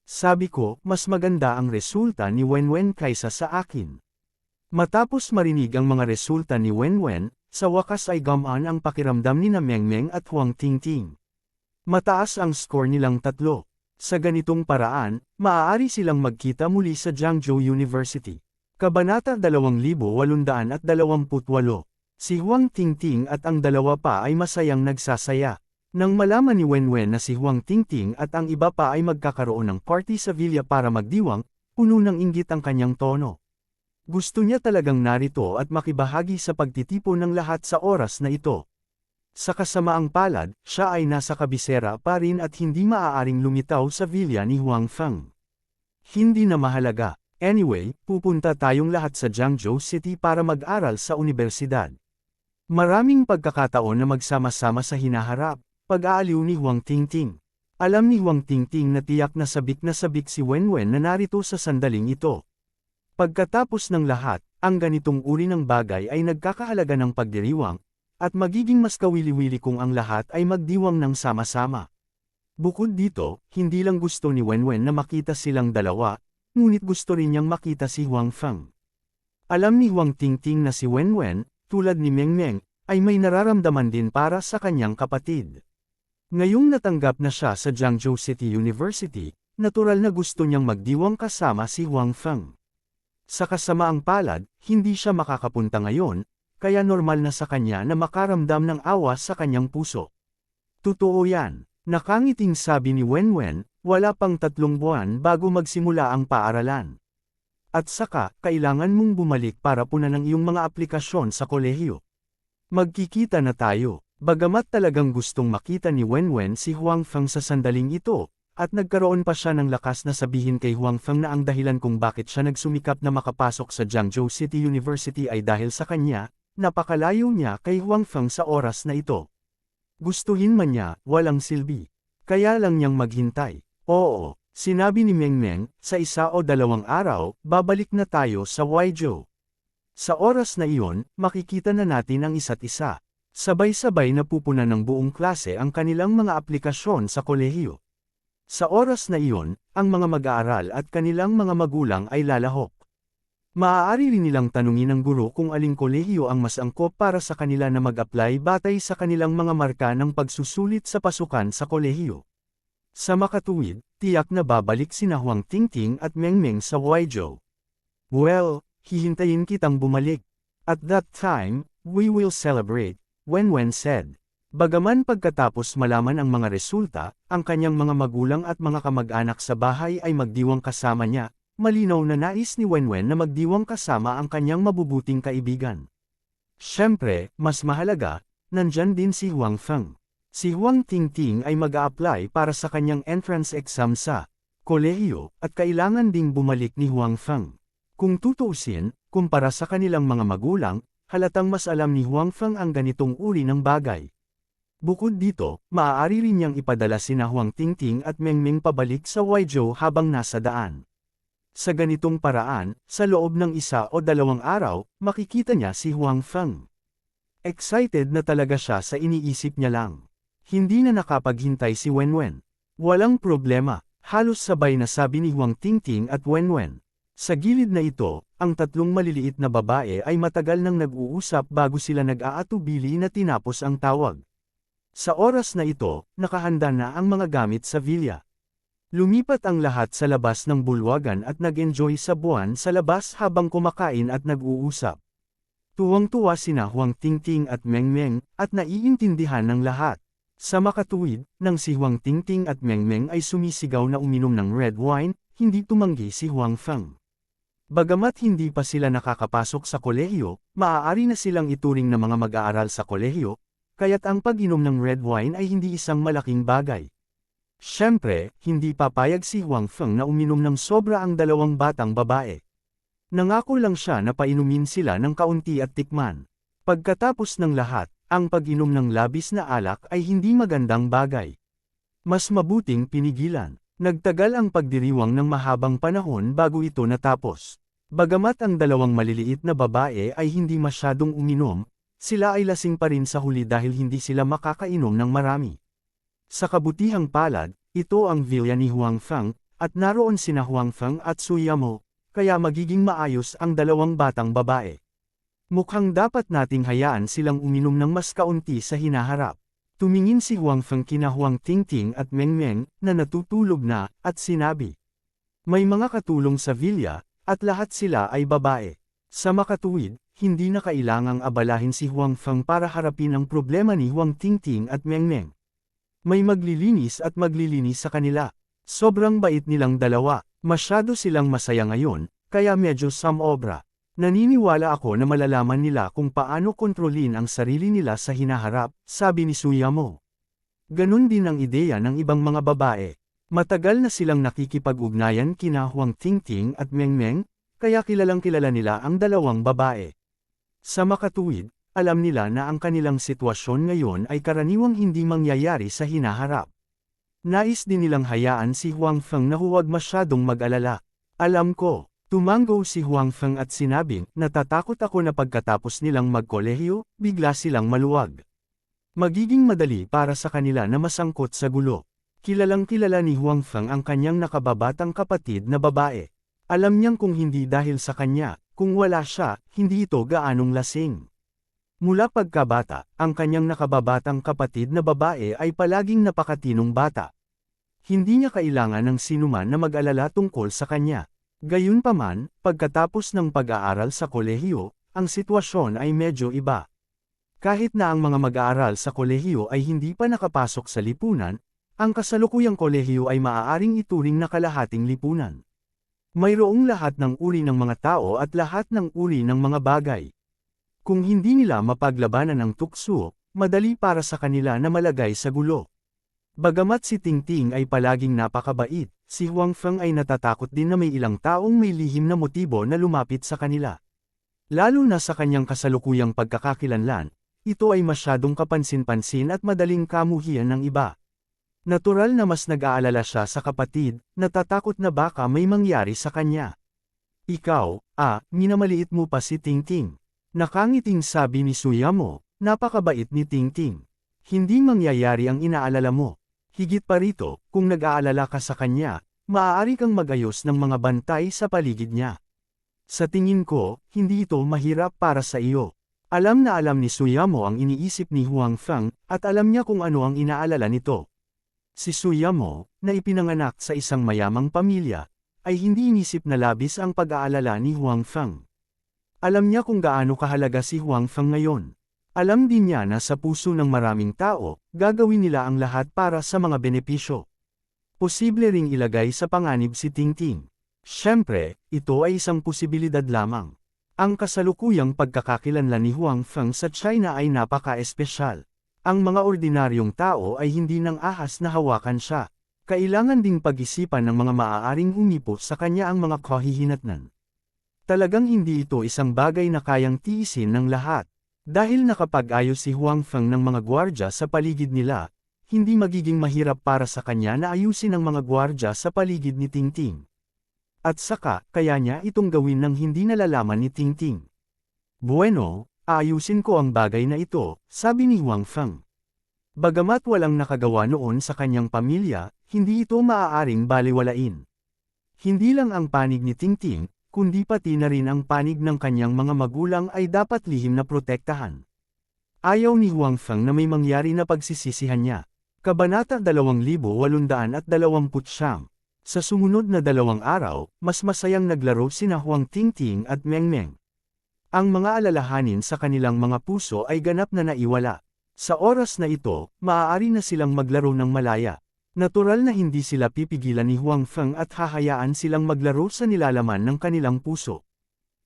[SPEAKER 1] Sabi ko, mas maganda ang resulta ni Wenwen kaysa sa akin. Matapos marinig ang mga resulta ni Wenwen, sa wakas ay gumaan ang pakiramdam ni Mengmeng at Huang Tingting. Mataas ang score nilang tatlo. Sa ganitong paraan, maaari silang magkita muli sa Jiangzhou University. Kabanata 2828. Si Huang Tingting at ang dalawa pa ay masayang nagsasaya. Nang malaman ni Wenwen na si Huang Tingting at ang iba pa ay magkakaroon ng party sa villa para magdiwang, puno ng inggit ang kanyang tono. Gusto niya talagang narito at makibahagi sa pagtitipon ng lahat sa oras na ito. Sa kasamaang palad, siya ay nasa kabisera pa rin at hindi maaaring lumitaw sa villa ni Huang Feng. Hindi na mahalaga. Anyway, pupunta tayong lahat sa Jiangzhou City para mag-aral sa universidad. Maraming pagkakataon na magsama-sama sa hinaharap. Pag-aaliw ni Huang Tingting. Alam ni Huang Tingting na tiyak na sabik si Wenwen na narito sa sandaling ito. Pagkatapos ng lahat, ang ganitong uri ng bagay ay nagkakahalaga ng pagdiriwang, at magiging mas kawili-wili kung ang lahat ay magdiwang ng sama-sama. Bukod dito, hindi lang gusto ni Wenwen na makita silang dalawa, ngunit gusto rin niyang makita si Huang Feng. Alam ni Huang Tingting na si Wenwen, tulad ni Mengmeng, ay may nararamdaman din para sa kanyang kapatid. Ngayong natanggap na siya sa Jiangzhou City University, natural na gusto niyang magdiwang kasama si Huang Feng. Sa kasamaang palad, hindi siya makakapunta ngayon, kaya normal na sa kanya na makaramdam ng awa sa kanyang puso. Totoo yan, nakangiting sabi ni Wenwen, wala pang 3 buwan bago magsimula ang paaralan. At saka, kailangan mong bumalik para punan ang iyong mga aplikasyon sa kolehiyo. Magkikita na tayo. Bagamat talagang gustong makita ni Wenwen si Huang Feng sa sandaling ito, at nagkaroon pa siya ng lakas na sabihin kay Huang Feng na ang dahilan kung bakit siya nagsumikap na makapasok sa Jiangzhou City University ay dahil sa kanya, napakalayo niya kay Huang Feng sa oras na ito. Gustuhin man niya, walang silbi. Kaya lang niyang maghintay. Oo, sinabi ni Mengmeng, sa 1 o 2 araw, babalik na tayo sa Huaizhou. Sa oras na iyon, makikita na natin ang isa't isa. Sabay-sabay na pupunan ng buong klase ang kanilang mga aplikasyon sa kolehiyo. Sa oras na iyon, ang mga mag-aaral at kanilang mga magulang ay lalahok. Maaari rin nilang tanungin ng guro kung aling kolehiyo ang mas angkop para sa kanila na mag-apply batay sa kanilang mga marka ng pagsusulit sa pasukan sa kolehiyo. Sa makatuwid, tiyak na babalik sina Huang Tingting at Mengmeng sa Huaizhou. Well, hihintayin kitang bumalik. At that time, we will celebrate. Wenwen said. Bagaman pagkatapos malaman ang mga resulta, ang kanyang mga magulang at mga kamag-anak sa bahay ay magdiwang kasama niya, malinaw na nais ni Wenwen na magdiwang kasama ang kanyang mabubuting kaibigan. Siyempre, mas mahalaga, nandyan din si Huang Feng. Si Huang Tingting ay mag-a-apply para sa kanyang entrance exam sa kolehiyo, at kailangan ding bumalik ni Huang Feng. Kung tutuusin, kumpara sa kanilang mga magulang, halatang mas alam ni Huang Feng ang ganitong uri ng bagay. Bukod dito, maaari rin niyang ipadala sina Huang Tingting at Mengmeng pabalik sa Huaizhou habang nasa daan. Sa ganitong paraan, sa loob ng 1 o 2 araw, makikita niya si Huang Feng. Excited na talaga siya sa iniisip niya lang. Hindi na nakapaghintay si Wenwen. Walang problema, halos sabay na sabi ni Huang Tingting at Wenwen. Sa gilid na ito, ang 3 maliliit na babae ay matagal nang nag-uusap bago sila nag-aatubili na tinapos ang tawag. Sa oras na ito, nakahanda na ang mga gamit sa villa. Lumipat ang lahat sa labas ng bulwagan at nag-enjoy sa buwan sa labas habang kumakain at nag-uusap. Tuwang-tuwa sina Huang Tingting at Mengmeng, at naiintindihan ng lahat. Sa makatuwid, nang si Huang Tingting at Mengmeng ay sumisigaw na uminom ng red wine, hindi tumanggi si Huang Feng. Bagamat hindi pa sila nakakapasok sa kolehiyo, maaari na silang ituring na mga mag-aaral sa kolehiyo, kaya't ang pag-inom ng red wine ay hindi isang malaking bagay. Siyempre, hindi papayag si Huang Feng na uminom ng sobra ang 2 batang babae. Nangako lang siya na painumin sila ng kaunti at tikman. Pagkatapos ng lahat, ang pag-inom ng labis na alak ay hindi magandang bagay. Mas mabuting pinigilan. Nagtagal ang pagdiriwang ng mahabang panahon bago ito natapos. Bagamat ang 2 maliliit na babae ay hindi masyadong uminom, sila ay lasing pa rin sa huli dahil hindi sila makakainom ng marami. Sa kabutihang palad, ito ang villa ni Huang Feng, at naroon sina Huang Feng at Su Yamo, kaya magiging maayos ang 2 batang babae. Mukhang dapat nating hayaan silang uminom ng mas kaunti sa hinaharap. Tumingin si Huang Feng kina Huang Tingting at Meng Meng, na natutulog na, at sinabi. May mga katulong sa villa, at lahat sila ay babae. Sa makatuwid, hindi na kailangang abalahin si Huang Feng para harapin ang problema ni Huang Tingting at Meng Meng. May maglilinis at maglilinis sa kanila. Sobrang bait nilang dalawa, masyado silang masaya ngayon, kaya medyo samobra. Naniniwala ako na malalaman nila kung paano kontrolin ang sarili nila sa hinaharap, sabi ni Suyamo. Ganon din ang ideya ng ibang mga babae. Matagal na silang nakikipag-ugnayan kina Huang Tingting at Meng Meng, kaya kilalang kilala nila ang dalawang babae. Sa makatuwid, alam nila na ang kanilang sitwasyon ngayon ay karaniwang hindi mangyayari sa hinaharap. Nais din nilang hayaan si Huang Feng na huwag masyadong mag-alala. Alam ko, tumango si Huang Feng at sinabing, natatakot ako na pagkatapos nilang magkolehiyo, bigla silang maluwag. Magiging madali para sa kanila na masangkot sa gulo. Kilalang kilala ni Huang Feng ang kanyang nakababatang kapatid na babae. Alam niyang kung hindi dahil sa kanya, kung wala siya, hindi ito gaanong lasing. Mula pagkabata, ang kanyang nakababatang kapatid na babae ay palaging napakatinong bata. Hindi niya kailangan ng sinuman na mag-alala tungkol sa kanya. Gayunpaman, pagkatapos ng pag-aaral sa kolehiyo, ang sitwasyon ay medyo iba. Kahit na ang mga mag-aaral sa kolehiyo ay hindi pa nakapasok sa lipunan, ang kasalukuyang kolehiyo ay maaaring ituring na kalahating lipunan. Mayroong lahat ng uri ng mga tao at lahat ng uri ng mga bagay. Kung hindi nila mapaglabanan ang tukso, madali para sa kanila na malagay sa gulo. Bagamat si Tingting ay palaging napakabait, si Huang Feng ay natatakot din na may ilang taong may lihim na motibo na lumapit sa kanila. Lalo na sa kanyang kasalukuyang pagkakakilanlan, ito ay masyadong kapansin-pansin at madaling kamuhian ng iba. Natural na mas nag-aalala siya sa kapatid, natatakot na baka may mangyari sa kanya. Ikaw, minamaliit mo pa si Tingting. Nakangiting sabi ni Suyamo, napakabait ni Tingting. Hindi mangyayari ang inaalala mo. Higit pa rito, kung nag-aalala ka sa kanya, maaari kang magayos ng mga bantay sa paligid niya. Sa tingin ko, hindi ito mahirap para sa iyo. Alam na alam ni Suyamo ang iniisip ni Huang Feng, at alam niya kung ano ang inaalala nito. Si Suyamo, na ipinanganak sa isang mayamang pamilya, ay hindi inisip na labis ang pag-aalala ni Huang Feng. Alam niya kung gaano kahalaga si Huang Feng ngayon. Alam din niya na sa puso ng maraming tao, gagawin nila ang lahat para sa mga benepisyo. Posible ring ilagay sa panganib si Tingting. Siyempre, ito ay isang posibilidad lamang. Ang kasalukuyang pagkakakilanlan ni Huang Feng sa China ay napaka-espesyal. Ang mga ordinaryong tao ay hindi nang ahas na hawakan siya. Kailangan ding pag-isipan ng mga maaaring humipo sa kanya ang mga kahihinatnan. Talagang hindi ito isang bagay na kayang tiisin ng lahat. Dahil nakapag-ayos si Huang Feng ng mga gwardya sa paligid nila, hindi magiging mahirap para sa kanya na ayusin ang mga gwardya sa paligid ni Tingting. At saka, kaya niya itong gawin ng hindi nalalaman ni Tingting. Bueno, ayusin ko ang bagay na ito, sabi ni Huang Feng. Bagamat walang nakagawa noon sa kanyang pamilya, hindi ito maaaring baliwalain. Hindi lang ang panig ni Tingting, kundi pati na rin ang panig ng kanyang mga magulang ay dapat lihim na protektahan. Ayaw ni Huang Feng na may mangyari na pagsisisihan niya. Kabanata 2829. Sa sumunod na 2 araw, mas masayang naglaro sina Huang Tingting at Meng Meng. Ang mga alalahanin sa kanilang mga puso ay ganap na naiwala. Sa oras na ito, maaari na silang maglaro ng malaya. Natural na hindi sila pipigilan ni Huang Feng at hahayaan silang maglaro sa nilalaman ng kanilang puso.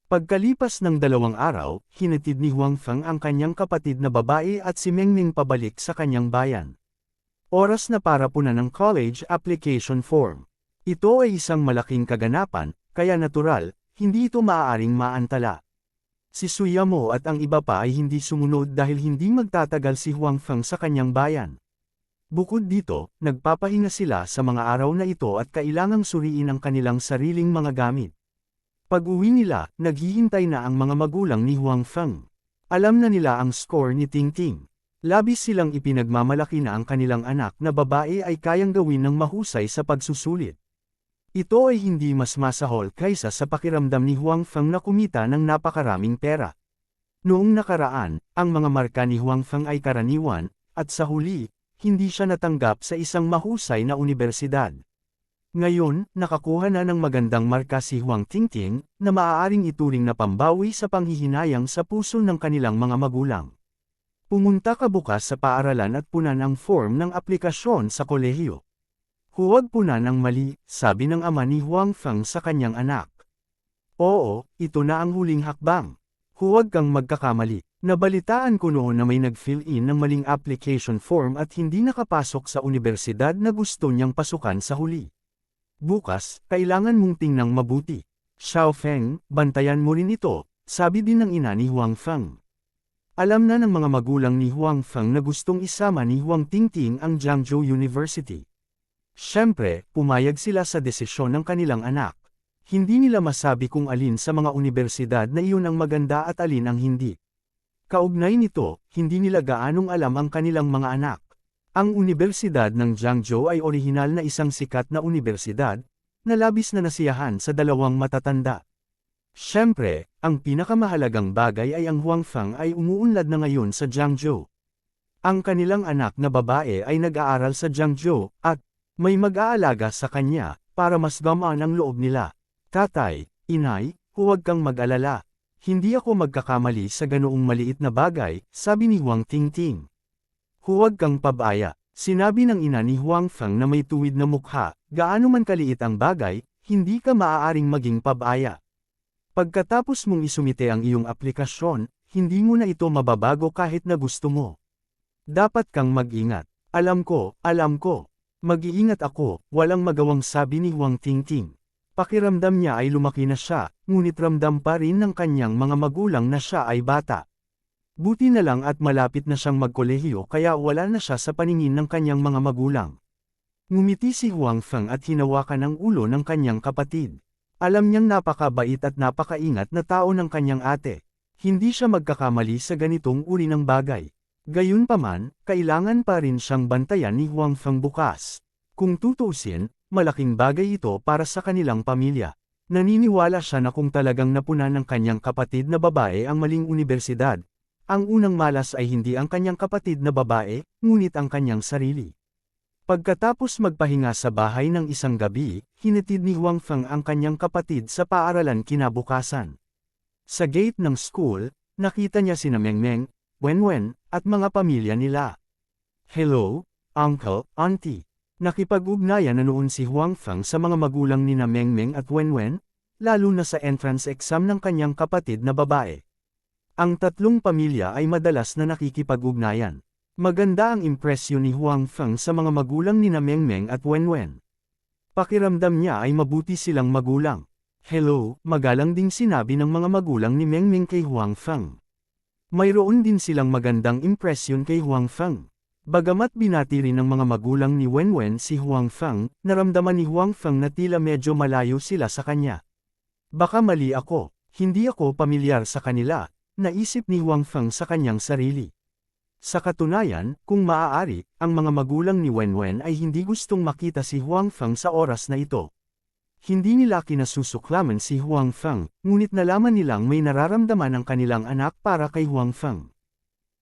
[SPEAKER 1] Pagkalipas ng 2 araw, hinatid ni Huang Feng ang kanyang kapatid na babae at si Meng Meng pabalik sa kanyang bayan. Oras na para punan ng college application form. Ito ay isang malaking kaganapan, kaya natural, hindi ito maaaring maantala. Si Suyamo at ang iba pa ay hindi sumunod dahil hindi magtatagal si Huang Feng sa kanyang bayan. Bukod dito, nagpapahinga sila sa mga araw na ito at kailangang suriin ang kanilang sariling mga gamit. Pag-uwi nila, naghihintay na ang mga magulang ni Huang Feng. Alam na nila ang score ni Tingting. Labis silang ipinagmamalaki na ang kanilang anak na babae ay kayang gawin ng mahusay sa pagsusulit. Ito ay hindi mas masahol kaysa sa pakiramdam ni Huang Feng na kumita ng napakaraming pera. Noong nakaraan, ang mga marka ni Huang Feng ay karaniwan, at sa huli, hindi siya natanggap sa isang mahusay na unibersidad. Ngayon, nakakuha na ng magandang marka si Huang Tingting, na maaaring ituring na pambawi sa panghihinayang sa puso ng kanilang mga magulang. Pumunta ka bukas sa paaralan at punan ang form ng aplikasyon sa kolehiyo. Huwag punan ang mali, sabi ng ama ni Huang Feng sa kanyang anak. Oo, ito na ang huling hakbang. Huwag kang magkakamali. Nabalitaan ko noon na may nag-fill in ng maling application form at hindi nakapasok sa unibersidad na gusto niyang pasukan sa huli. Bukas, kailangan mong tingnang mabuti. Xiao Feng, bantayan mo rin ito, sabi din ng ina ni Huang Feng. Alam na ng mga magulang ni Huang Feng na gustong isama ni Huang Tingting ang Jiangzhou University. Siyempre, pumayag sila sa desisyon ng kanilang anak. Hindi nila masabi kung alin sa mga unibersidad na iyon ang maganda at alin ang hindi. Kaugnay nito, hindi nila gaanong alam ang kanilang mga anak. Ang Universidad ng Jiangzhou ay orihinal na isang sikat na unibersidad, na labis na nasiyahan sa dalawang matatanda. Siyempre, ang pinakamahalagang bagay ay ang Huang Feng ay umuunlad na ngayon sa Jiangzhou. Ang kanilang anak na babae ay nag-aaral sa Jiangzhou, at may mag-aalaga sa kanya, para mas gamaan ang loob nila. Tatay, inay, huwag kang mag-alala. Hindi ako magkakamali sa ganoong maliit na bagay, sabi ni Huang Tingting. Huwag kang pabaya, sinabi ng ina ni Huang Feng na may tuwid na mukha, gaano man kaliit ang bagay, hindi ka maaaring maging pabaya. Pagkatapos mong isumite ang iyong aplikasyon, hindi mo na ito mababago kahit na gusto mo. Dapat kang mag-ingat. Alam ko. Mag-iingat ako, walang magawang sabi ni Huang Tingting. Pakiramdam niya ay lumaki na siya, ngunit ramdam pa rin ng kanyang mga magulang na siya ay bata. Buti na lang at malapit na siyang magkolehiyo kaya wala na siya sa paningin ng kanyang mga magulang. Ngumiti si Huang Feng at hinawakan ang ulo ng kanyang kapatid. Alam niyang napakabait at napakaingat na tao ng kanyang ate. Hindi siya magkakamali sa ganitong uri ng bagay. Gayunpaman, kailangan pa rin siyang bantayan ni Huang Feng bukas. Kung tutuusin, malaking bagay ito para sa kanilang pamilya. Naniniwala siya na kung talagang napunan ng kanyang kapatid na babae ang maling unibersidad, ang unang malas ay hindi ang kanyang kapatid na babae, ngunit ang kanyang sarili. Pagkatapos magpahinga sa bahay ng isang gabi, hinatid ni Huang Feng ang kanyang kapatid sa paaralan kinabukasan. Sa gate ng school, nakita niya sina Mengmeng, Wenwen, at mga pamilya nila. Hello, Uncle, Auntie. Nakipag-ugnayan na noon si Huang Feng sa mga magulang ni na Mengmeng at Wenwen, lalo na sa entrance exam ng kanyang kapatid na babae. Ang tatlong pamilya ay madalas na nakikipag-ugnayan. Maganda ang impresyon ni Huang Feng sa mga magulang ni na Mengmeng at Wenwen. Pakiramdam niya ay mabuti silang magulang. Hello, magalang ding sinabi ng mga magulang ni Mengmeng kay Huang Feng. Mayroon din silang magandang impresyon kay Huang Feng. Bagamat binati rin ng mga magulang ni Wenwen si Huang Feng, naramdaman ni Huang Feng na tila medyo malayo sila sa kanya. Baka mali ako, hindi ako pamilyar sa kanila, naisip ni Huang Feng sa kanyang sarili. Sa katunayan, kung maaari, ang mga magulang ni Wenwen ay hindi gustong makita si Huang Feng sa oras na ito. Hindi nila kinasusuklaman si Huang Feng, ngunit nalaman nilang may nararamdaman ang kanilang anak para kay Huang Feng.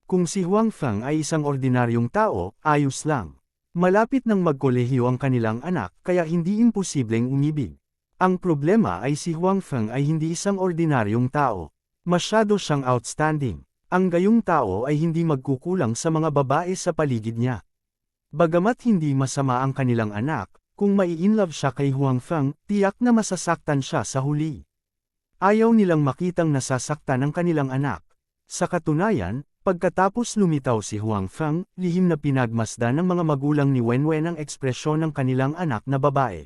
[SPEAKER 1] Kung si Huang Feng ay isang ordinaryong tao, ayos lang. Malapit nang magkolehiyo ang kanilang anak kaya hindi imposibleng umibig. Ang problema ay si Huang Feng ay hindi isang ordinaryong tao. Masyado siyang outstanding. Ang gayong tao ay hindi magkukulang sa mga babae sa paligid niya. Bagamat hindi masama ang kanilang anak, kung mai-inlove siya kay Huang Feng, tiyak na masasaktan siya sa huli. Ayaw nilang makitang nasasaktan ang kanilang anak. Sa katunayan, pagkatapos lumitaw si Huang Feng, lihim na pinagmasdan ng mga magulang ni Wenwen ang ekspresyon ng kanilang anak na babae.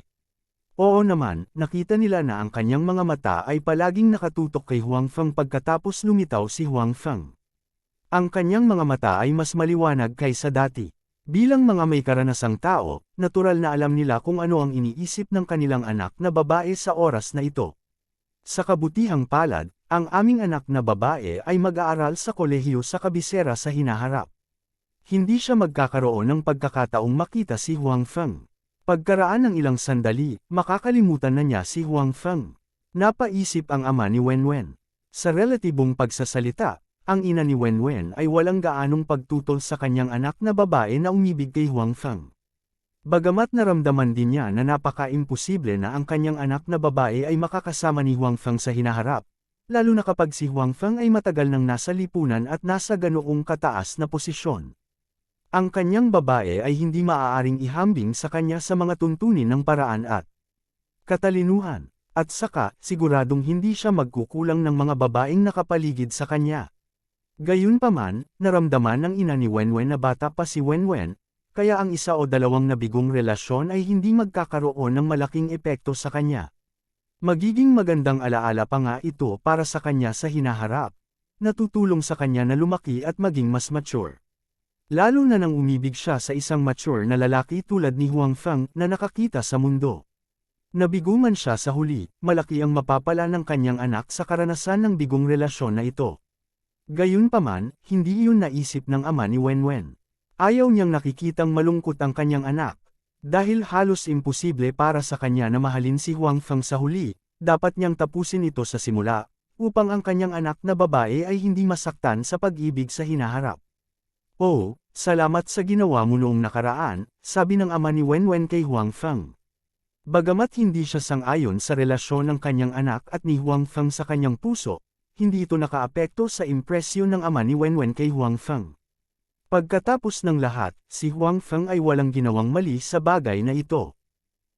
[SPEAKER 1] Oo naman, nakita nila na ang kanyang mga mata ay palaging nakatutok kay Huang Feng pagkatapos lumitaw si Huang Feng. Ang kanyang mga mata ay mas maliwanag kaysa dati. Bilang mga may karanasang tao, natural na alam nila kung ano ang iniisip ng kanilang anak na babae sa oras na ito. Sa kabutihang palad, ang aming anak na babae ay mag-aaral sa kolehiyo sa kabisera sa hinaharap. Hindi siya magkakaroon ng pagkakataong makita si Huang Feng. Pagkaraan ng ilang sandali, makakalimutan na niya si Huang Feng. Napaisip ang ama ni Wenwen. Sa relatibong pagsasalita, ang ina ni Wenwen ay walang gaanong pagtutol sa kanyang anak na babae na umibig kay Huang Feng. Bagamat naramdaman din niya na napaka-imposible na ang kanyang anak na babae ay makakasama ni Huang Feng sa hinaharap, lalo na kapag si Huang Feng ay matagal nang nasa lipunan at nasa ganoong kataas na posisyon. Ang kanyang babae ay hindi maaaring ihambing sa kanya sa mga tuntunin ng paraan at katalinuhan, at saka siguradong hindi siya magkukulang ng mga babaeng nakapaligid sa kanya. Gayunpaman, naramdaman ng ina ni Wenwen na bata pa si Wenwen, kaya ang isa o dalawang nabigong relasyon ay hindi magkakaroon ng malaking epekto sa kanya. Magiging magandang alaala pa nga ito para sa kanya sa hinaharap, natutulong sa kanya na lumaki at maging mas mature. Lalo na nang umibig siya sa isang mature na lalaki tulad ni Huang Feng na nakakita sa mundo. Nabigo man siya sa huli, malaki ang mapapala ng kanyang anak sa karanasan ng bigong relasyon na ito. Gayunpaman, hindi iyon naisip ng ama ni Wenwen. Ayaw niyang nakikitang malungkot ang kanyang anak. Dahil halos imposible para sa kanya na mahalin si Huang Feng sa huli, dapat niyang tapusin ito sa simula, upang ang kanyang anak na babae ay hindi masaktan sa pag-ibig sa hinaharap. Oh, salamat sa ginawa mo noong nakaraan, sabi ng ama ni Wenwen kay Huang Feng. Bagamat hindi siya sang-ayon sa relasyon ng kanyang anak at ni Huang Feng sa kanyang puso, hindi ito nakaapekto sa impresyon ng ama ni Wenwen kay Huang Feng. Pagkatapos ng lahat, si Huang Feng ay walang ginawang mali sa bagay na ito.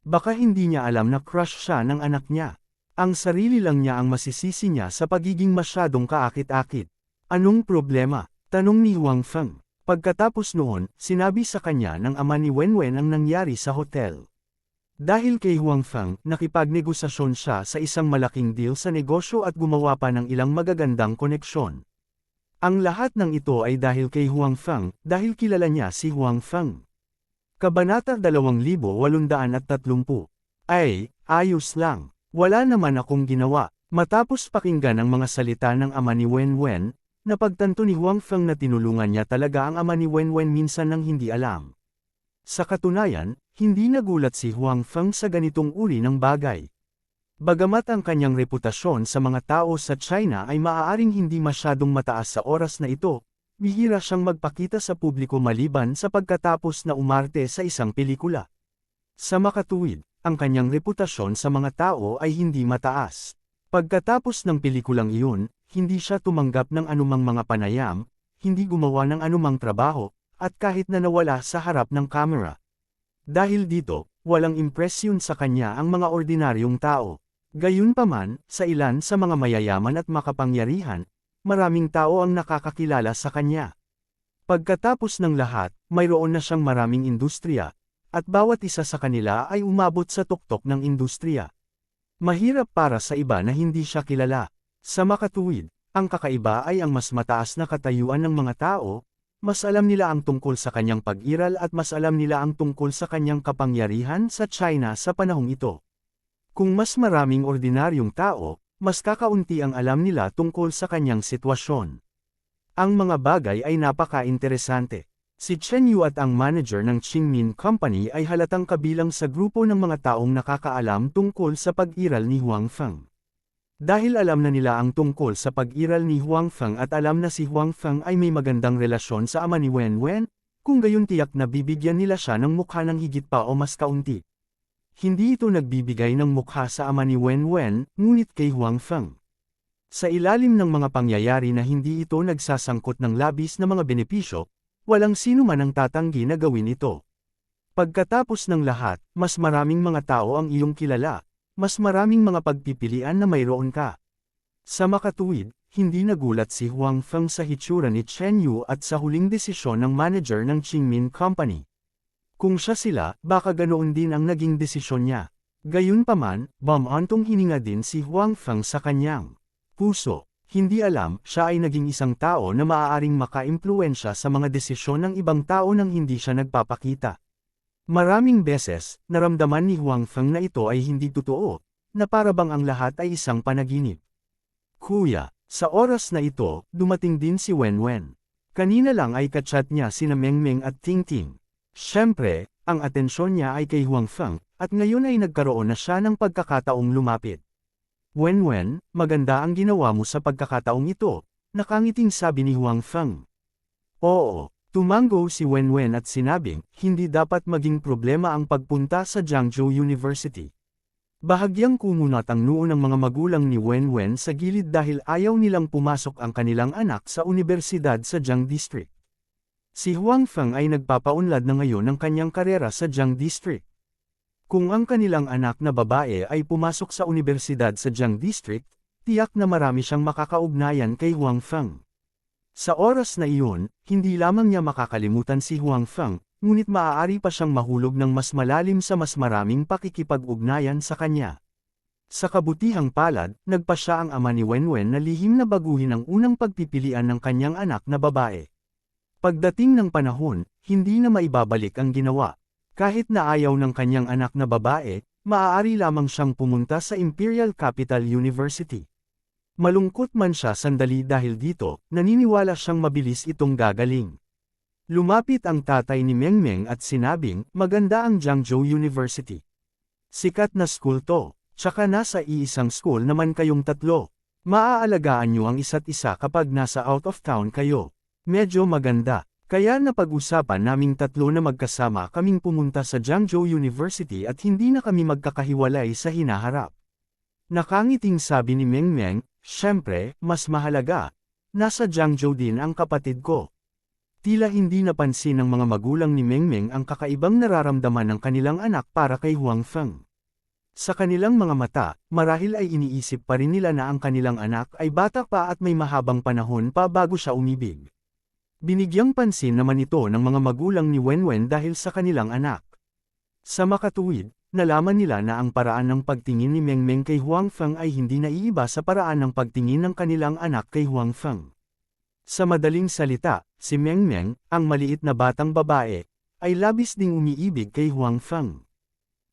[SPEAKER 1] Baka hindi niya alam na crush siya ng anak niya. Ang sarili lang niya ang masisisi niya sa pagiging masyadong kaakit-akit. Anong problema? Tanong ni Huang Feng. Pagkatapos noon, sinabi sa kanya ng ama ni Wenwen ang nangyari sa hotel. Dahil kay Huang Feng, nakipagnegosasyon siya sa isang malaking deal sa negosyo at gumawa pa ng ilang magagandang koneksyon. Ang lahat ng ito ay dahil kay Huang Feng, dahil kilala niya si Huang Feng. Kabanata 2830. Ay, ayos lang. Wala naman akong ginawa. Matapos pakinggan ang mga salita ng ama ni Wenwen, napagtanto ni Huang Feng na tinulungan niya talaga ang ama ni Wenwen minsan nang hindi alam. Sa katunayan, hindi nagulat si Huang Feng sa ganitong uri ng bagay. Bagamat ang kanyang reputasyon sa mga tao sa China ay maaaring hindi masyadong mataas sa oras na ito, bihira siyang magpakita sa publiko maliban sa pagkatapos na umarte sa isang pelikula. Sa makatuwid, ang kanyang reputasyon sa mga tao ay hindi mataas. Pagkatapos ng pelikulang iyon, hindi siya tumanggap ng anumang mga panayam, hindi gumawa ng anumang trabaho, at kahit na nawala sa harap ng kamera. Dahil dito, walang impresyon sa kanya ang mga ordinaryong tao. Gayunpaman, sa ilan sa mga mayayaman at makapangyarihan, maraming tao ang nakakakilala sa kanya. Pagkatapos ng lahat, mayroon na siyang maraming industriya, at bawat isa sa kanila ay umabot sa tuktok ng industriya. Mahirap para sa iba na hindi siya kilala. Sa makatuwid, ang kakaiba ay ang mas mataas na katayuan ng mga tao, mas alam nila ang tungkol sa kanyang pag-iral at mas alam nila ang tungkol sa kanyang kapangyarihan sa China sa panahong ito. Kung mas maraming ordinaryong tao, mas kakaunti ang alam nila tungkol sa kanyang sitwasyon. Ang mga bagay ay napaka-interesante. Si Chen Yu at ang manager ng Qingmin Company ay halatang kabilang sa grupo ng mga taong nakakaalam tungkol sa pag-iral ni Huang Feng. Dahil alam na nila ang tungkol sa pag-iral ni Huang Feng at alam na si Huang Feng ay may magandang relasyon sa ama ni Wenwen, kung gayon tiyak na bibigyan nila siya ng mukha ng higit pa o mas kaunti. Hindi ito nagbibigay ng mukha sa ama ni Wenwen, ngunit kay Huang Feng. Sa ilalim ng mga pangyayari na hindi ito nagsasangkot ng labis na mga benepisyo, walang sino man ang tatanggi na gawin ito. Pagkatapos ng lahat, mas maraming mga tao ang iyong kilala, mas maraming mga pagpipilian na mayroon ka. Sa makatuwid, hindi nagulat si Huang Feng sa hitsura ni Chen Yu at sa huling desisyon ng manager ng Qingmin Company. Kung siya sila, baka ganoon din ang naging desisyon niya. Gayunpaman, bumantong hininga din si Huang Feng sa kanyang puso. Hindi alam, siya ay naging isang tao na maaaring makaimpluwensya sa mga desisyon ng ibang tao nang hindi siya nagpapakita. Maraming beses, naramdaman ni Huang Feng na ito ay hindi totoo, na para bang ang lahat ay isang panaginip. Kuya, sa oras na ito, dumating din si Wenwen. Kanina lang ay kachat niya sina Mengmeng at Tingting. Siyempre, ang atensyon niya ay kay Huang Feng, at ngayon ay nagkaroon na siya ng pagkakataong lumapit. Wenwen, maganda ang ginawa mo sa pagkakataong ito, Nakangiting sabi ni Huang Feng. Oo, tumango si Wenwen at sinabing, hindi dapat maging problema ang pagpunta sa Jiangzhou University. Bahagyang kumunat ang noo ng mga magulang ni Wenwen sa gilid dahil ayaw nilang pumasok ang kanilang anak sa universidad sa Jiang District. Si Huang Feng ay nagpapaunlad na ngayon ng kanyang karera sa Jiang District. Kung ang kanilang anak na babae ay pumasok sa universidad sa Jiang District, tiyak na marami siyang makakaugnayan kay Huang Feng. Sa oras na iyon, hindi lamang niya makakalimutan si Huang Feng, ngunit maaari pa siyang mahulog ng mas malalim sa mas maraming pakikipag-ugnayan sa kanya. Sa kabutihang palad, nagpa siya ang ama ni Wenwen na lihim na baguhin ang unang pagpipilian ng kanyang anak na babae. Pagdating ng panahon, hindi na maibabalik ang ginawa. Kahit na ayaw ng kanyang anak na babae, maaari lamang siyang pumunta sa Imperial Capital University. Malungkot man siya sandali dahil dito, naniniwala siyang mabilis itong gagaling. Lumapit ang tatay ni Mengmeng at sinabing, maganda ang Jiangzhou University. Sikat na school to, tsaka nasa iisang school naman kayong tatlo. Maaalagaan niyo ang isa't isa kapag nasa out of town kayo. Medyo maganda, kaya napag-usapan naming tatlo na magkasama kaming pumunta sa Jiangzhou University at hindi na kami magkakahiwalay sa hinaharap. Nakangiting sabi ni Mengmeng, syempre, mas mahalaga. Nasa Jiangzhou din ang kapatid ko. Tila hindi napansin ng mga magulang ni Mengmeng ang kakaibang nararamdaman ng kanilang anak para kay Huang Feng. Sa kanilang mga mata, marahil ay iniisip pa rin nila na ang kanilang anak ay bata pa at may mahabang panahon pa bago siya umibig. Binigyang pansin naman ito ng mga magulang ni Wenwen dahil sa kanilang anak. Sa makatuwid, nalaman nila na ang paraan ng pagtingin ni Mengmeng kay Huang Feng ay hindi naiiba sa paraan ng pagtingin ng kanilang anak kay Huang Feng. Sa madaling salita, si Mengmeng, ang maliit na batang babae, ay labis ding umiibig kay Huang Feng.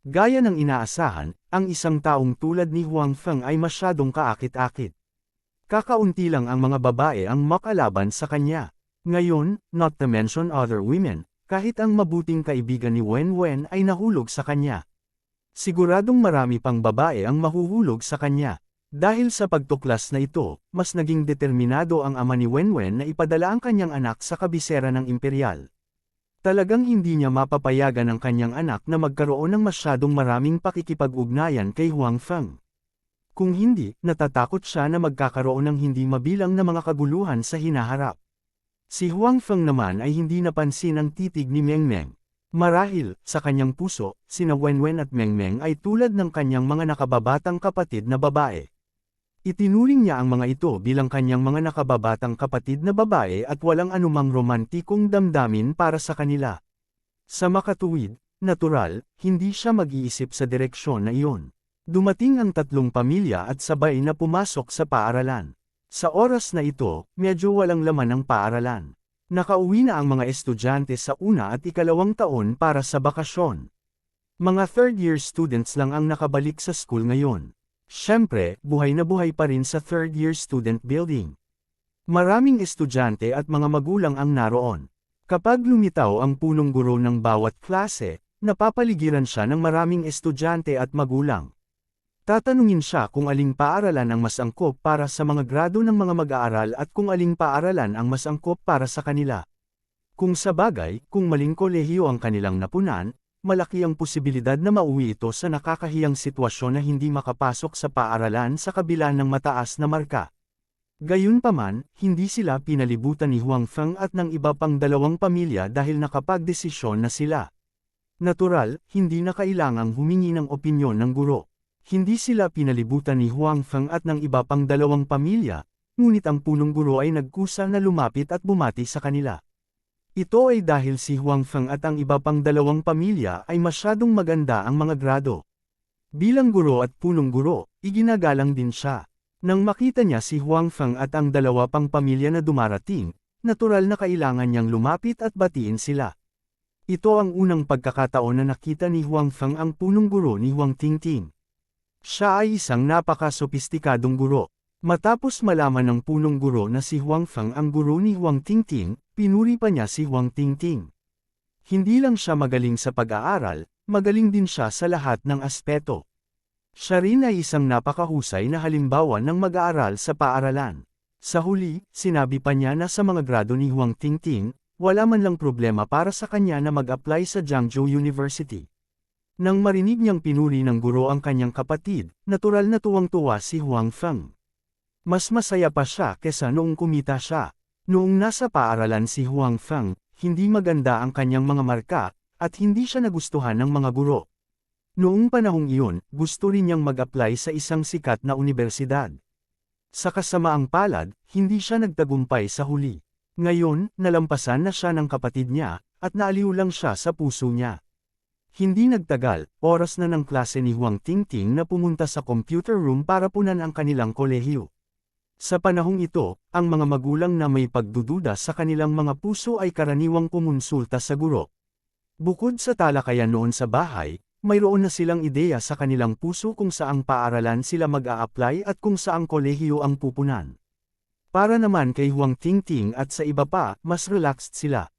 [SPEAKER 1] Gaya ng inaasahan, ang isang taong tulad ni Huang Feng ay masyadong kaakit-akit. Kakaunti lang ang mga babae ang makalaban sa kanya. Ngayon, not to mention other women, kahit ang mabuting kaibigan ni Wenwen ay nahulog sa kanya. Siguradong marami pang babae ang mahuhulog sa kanya. Dahil sa pagtuklas na ito, mas naging determinado ang ama ni Wenwen na ipadala ang kanyang anak sa kabisera ng imperial. Talagang hindi niya mapapayagan ang kanyang anak na magkaroon ng masyadong maraming pakikipag-ugnayan kay Huang Feng. Kung hindi, natatakot siya na magkakaroon ng hindi mabilang na mga kaguluhan sa hinaharap. Si Huang Feng naman ay hindi napansin ang titig ni Mengmeng. Marahil, sa kanyang puso, sina Wenwen at Mengmeng ay tulad ng kanyang mga nakababatang kapatid na babae. Itinuring niya ang mga ito bilang kanyang mga nakababatang kapatid na babae at walang anumang romantikong damdamin para sa kanila. Sa makatuwid, natural, hindi siya mag-iisip sa direksyon na iyon. Dumating ang tatlong pamilya at sabay na pumasok sa paaralan. Sa oras na ito, medyo walang laman ang paaralan. Nakauwi na ang mga estudyante sa una at ikalawang taon para sa bakasyon. Mga third-year students lang ang nakabalik sa school ngayon. Siyempre, buhay na buhay pa rin sa third-year student building. Maraming estudyante at mga magulang ang naroon. Kapag lumitaw ang punong guro ng bawat klase, napapaligiran siya ng maraming estudyante at magulang. Tatanungin siya kung aling paaralan ang mas angkop para sa mga grado ng mga mag-aaral at kung aling paaralan ang mas angkop para sa kanila. Kung sa bagay, kung maling kolehiyo ang kanilang napunan, malaki ang posibilidad na mauwi ito sa nakakahiyang sitwasyon na hindi makapasok sa paaralan sa kabila ng mataas na marka. Gayunpaman, hindi sila pinalibutan ni Huang Feng at ng iba pang dalawang pamilya dahil nakapagdesisyon na sila. Natural, hindi na kailangang humingi ng opinyon ng guro. Hindi sila pinalibutan ni Huang Feng at ng iba pang dalawang pamilya, ngunit ang punong guro ay nagkusa na lumapit at bumati sa kanila. Ito ay dahil si Huang Feng at ang iba pang dalawang pamilya ay masyadong maganda ang mga grado. Bilang guro at punong guro, iginagalang din siya. Nang makita niya si Huang Feng at ang dalawa pang pamilya na dumarating, natural na kailangan niyang lumapit at batiin sila. Ito ang unang pagkakataon na nakita ni Huang Feng ang punong guro ni Huang Tingting. Siya ay isang napaka-sopistikadong guro. Matapos malaman ng punong guro na si Huang Feng ang guro ni Huang Tingting, pinuri pa niya si Huang Tingting. Hindi lang siya magaling sa pag-aaral, magaling din siya sa lahat ng aspeto. Siya rin ay isang napakahusay na halimbawa ng mag-aaral sa paaralan. Sa huli, sinabi pa niya na sa mga grado ni Huang Tingting, wala man lang problema para sa kanya na mag-apply sa Jiangzhou University. Nang marinig niyang pinuri ng guro ang kanyang kapatid, natural na tuwang-tuwa si Huang Feng. Mas masaya pa siya kesa noong kumita siya. Noong nasa paaralan si Huang Feng, hindi maganda ang kanyang mga marka, at hindi siya nagustuhan ng mga guro. Noong panahong iyon, gusto rin niyang mag-apply sa isang sikat na universidad. Sa kasamaang palad, hindi siya nagtagumpay sa huli. Ngayon, nalampasan na siya ng kapatid niya, at naaliw lang siya sa puso niya. Hindi nagtagal, oras na ng klase ni Huang Tingting na pumunta sa computer room para punan ang kanilang kolehiyo. Sa panahong ito, ang mga magulang na may pagdududa sa kanilang mga puso ay karaniwang kumonsulta sa guro. Bukod sa talakayan noon sa bahay, mayroon na silang ideya sa kanilang puso kung saang paaralan sila mag-a-apply at kung saang kolehiyo ang pupunan. Para naman kay Huang Tingting at sa iba pa, mas relaxed sila.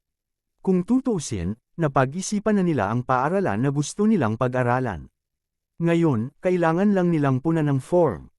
[SPEAKER 1] Kung tutuusin, napag-isipan na nila ang paaralan na gusto nilang pag-aralan. Ngayon, kailangan lang nilang punan ng form.